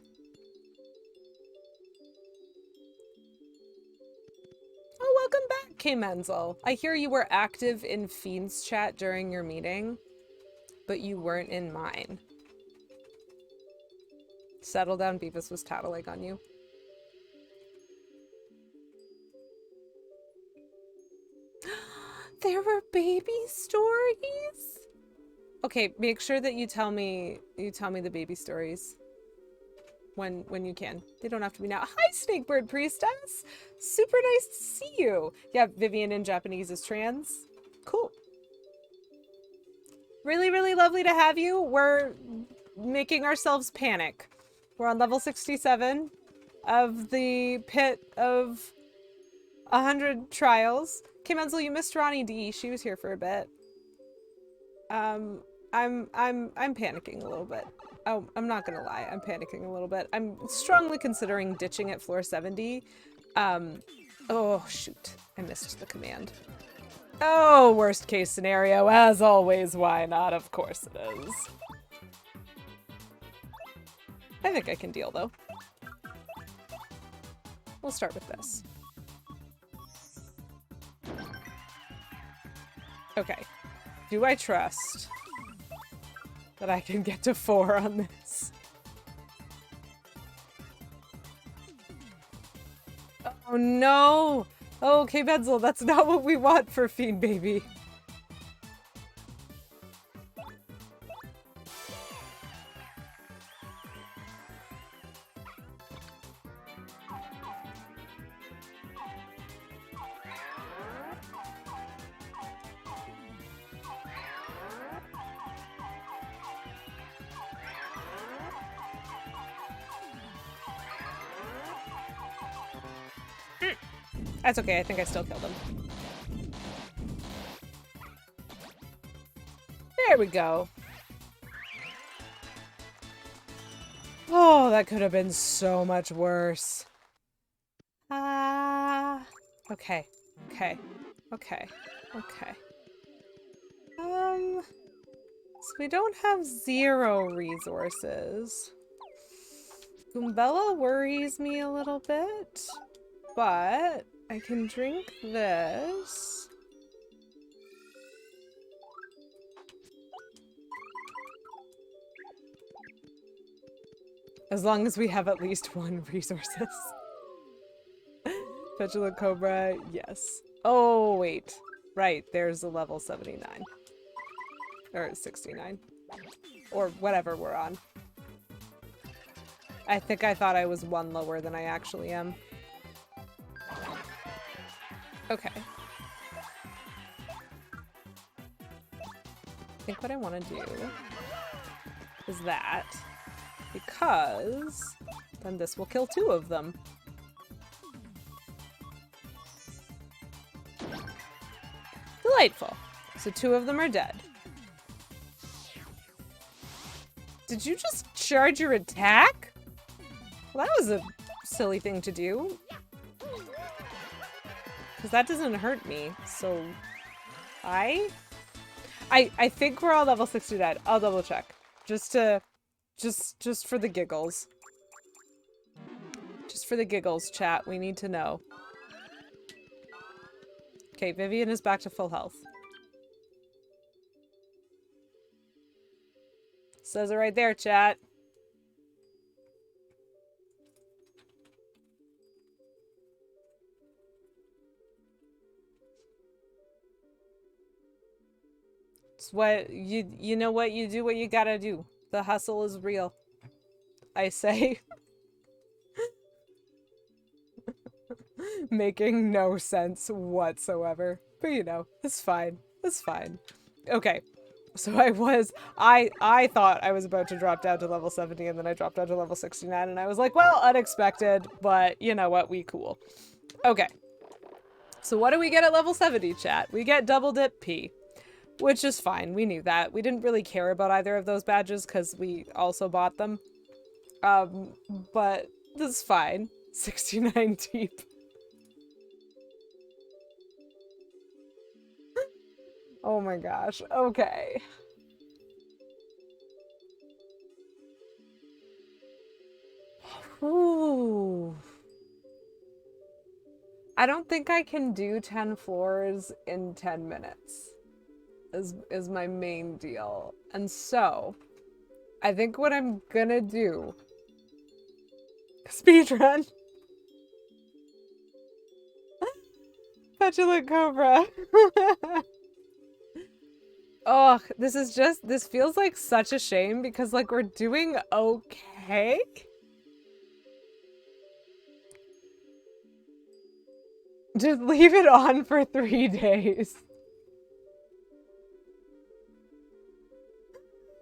Oh, welcome back, K. Menzel. I hear you were active in Fiend's chat during your meeting, but you weren't in mine. Settle down, Beavis was tattling on you. There were baby stories? Okay, make sure that you tell me the baby stories when you can. They don't have to be now. Hi, Snakebird Priestess! Super nice to see you. Yeah, Vivian in Japanese is trans. Cool. Really, really lovely to have you. We're making ourselves panic. We're on level 67 of the pit of 100 trials. Kim Menzel, you missed Ronnie D. She was here for a bit. I'm panicking a little bit. Oh, I'm not gonna lie, I'm panicking a little bit. I'm strongly considering ditching at floor 70. Oh shoot, I missed the command. Oh, worst case scenario, as always, why not? Of course it is. I think I can deal though. We'll start with this. Okay, do I trust that I can get to 4 on this? Oh no! Oh, okay, Benzel, that's not what we want for Fiend Baby. That's okay, I think I still killed him. There we go. Oh, that could have been so much worse. Okay. Okay. Okay. Okay. So we don't have 0 resources. Goombella worries me a little bit, but I can drink this. As long as we have at least 1 resources. Petulant Cobra, yes. Oh, wait. Right, there's a level 79. Or 69. Or whatever we're on. I think I thought I was 1 lower than I actually am. Okay. I think what I want to do is that, because then this will kill 2 of them. Delightful. So 2 of them are dead. Did you just charge your attack? Well, that was a silly thing to do. Because that doesn't hurt me, so I think we're all level 69. I'll double check. Just for the giggles. Just for the giggles, chat. We need to know. Okay, Vivian is back to full health. Says it right there, chat. It's what you know what you do what you gotta do. The hustle is real. I say. Making no sense whatsoever. But you know, it's fine. It's fine. Okay. So I thought I was about to drop down to level 70 and then I dropped down to level 69 and I was like, well, unexpected, but you know what, we cool. Okay. So what do we get at level 70, chat? We get double dip P, which is fine. We knew that. We didn't really care about either of those badges because we also bought them. But this is fine. 69 deep. Oh my gosh. Okay. Ooh. I don't think I can do 10 floors in 10 minutes. Is my main deal. And so, I think what I'm gonna do... Speedrun! Petulant Cobra. Oh, this feels like such a shame because like we're doing okay. Just leave it on for 3 days.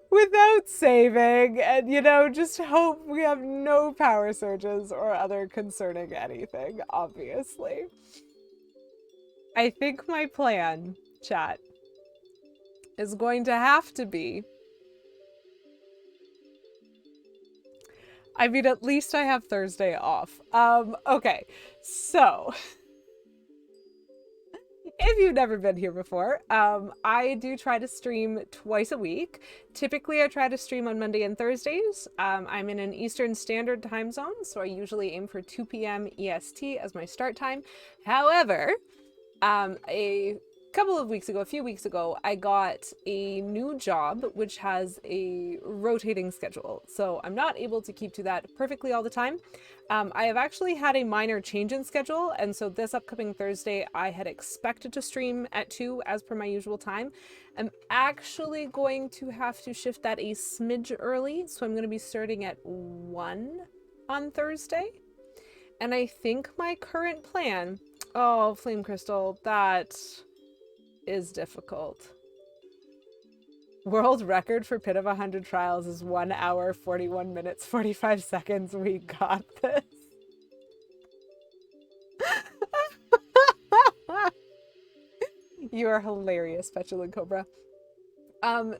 Without saving, and you know, just hope we have no power surges or other concerning anything, obviously. I think my plan, chat, is going to have to be... I mean, at least I have Thursday off. Okay, so... If you've never been here before, I do try to stream twice a week. Typically, I try to stream on Monday and Thursdays. I'm in an Eastern Standard Time zone, so I usually aim for 2 p.m. EST as my start time. However, a few weeks ago, I got a new job, which has a rotating schedule. So I'm not able to keep to that perfectly all the time. I have actually had a minor change in schedule. And so this upcoming Thursday, I had expected to stream at 2 as per my usual time. I'm actually going to have to shift that a smidge early. So I'm going to be starting at 1 on Thursday. And I think my current plan... Oh, Flame Crystal, that is difficult. World record for Pit of 100 Trials is 1 hour, 41 minutes, 45 seconds. We got this. You are hilarious, Petulant Cobra.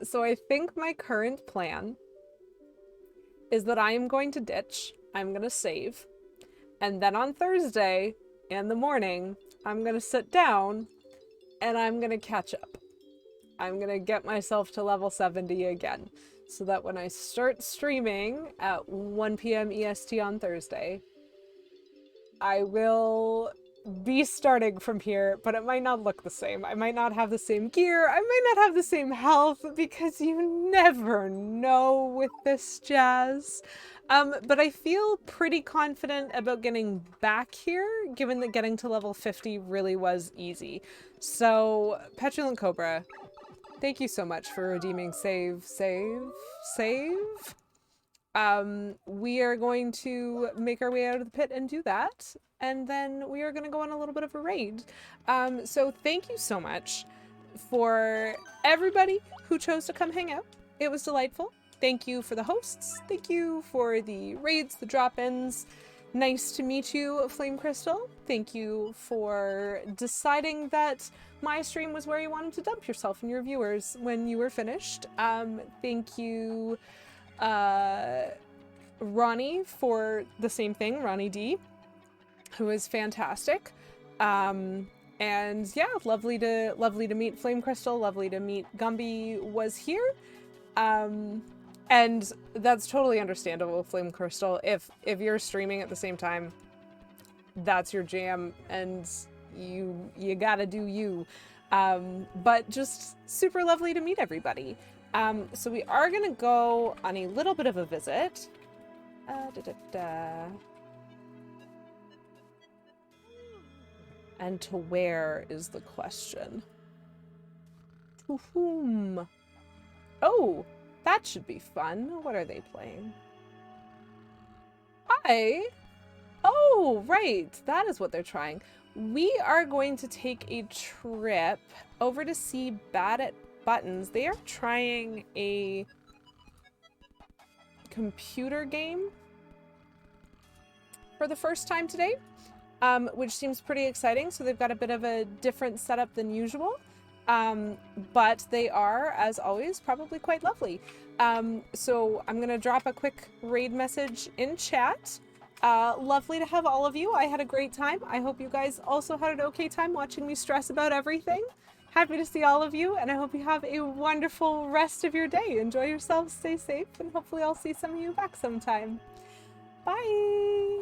So I think my current plan is that I am going to ditch. I'm going to save. And then on Thursday in the morning, I'm going to sit down and I'm going to catch up. I'm going to get myself to level 70 again so that when I start streaming at 1 p.m. EST on Thursday, I will be starting from here, but it might not look the same. I might not have the same gear. I might not have the same health because you never know with this jazz. But I feel pretty confident about getting back here, given that getting to level 50 really was easy. So, Petulant Cobra, thank you so much for redeeming save. We are going to make our way out of the pit and do that. And then we are going to go on a little bit of a raid. So thank you so much for everybody who chose to come hang out. It was delightful. Thank you for the hosts. Thank you for the raids, the drop-ins. Nice to meet you, Flame Crystal. Thank you for deciding that my stream was where you wanted to dump yourself and your viewers when you were finished. Thank you, Ronnie, for the same thing, Ronnie D, who is fantastic. And yeah, lovely to meet Flame Crystal, lovely to meet Gumby was here. And that's totally understandable, Flame Crystal. If you're streaming at the same time, that's your jam, and you gotta do you. But just super lovely to meet everybody. So we are gonna go on a little bit of a visit. And to where is the question? To whom? Oh! That should be fun. What are they playing? Oh, right. That is what they're trying. We are going to take a trip over to see Bad at Buttons. They are trying a computer game for the first time today, which seems pretty exciting. So they've got a bit of a different setup than usual. But they are, as always, probably quite lovely. So I'm gonna drop a quick raid message in chat. Lovely to have all of you. I had a great time. I hope you guys also had an okay time watching me stress about everything. Happy to see all of you, and I hope you have a wonderful rest of your day. Enjoy yourselves, stay safe, and hopefully I'll see some of you back sometime. Bye!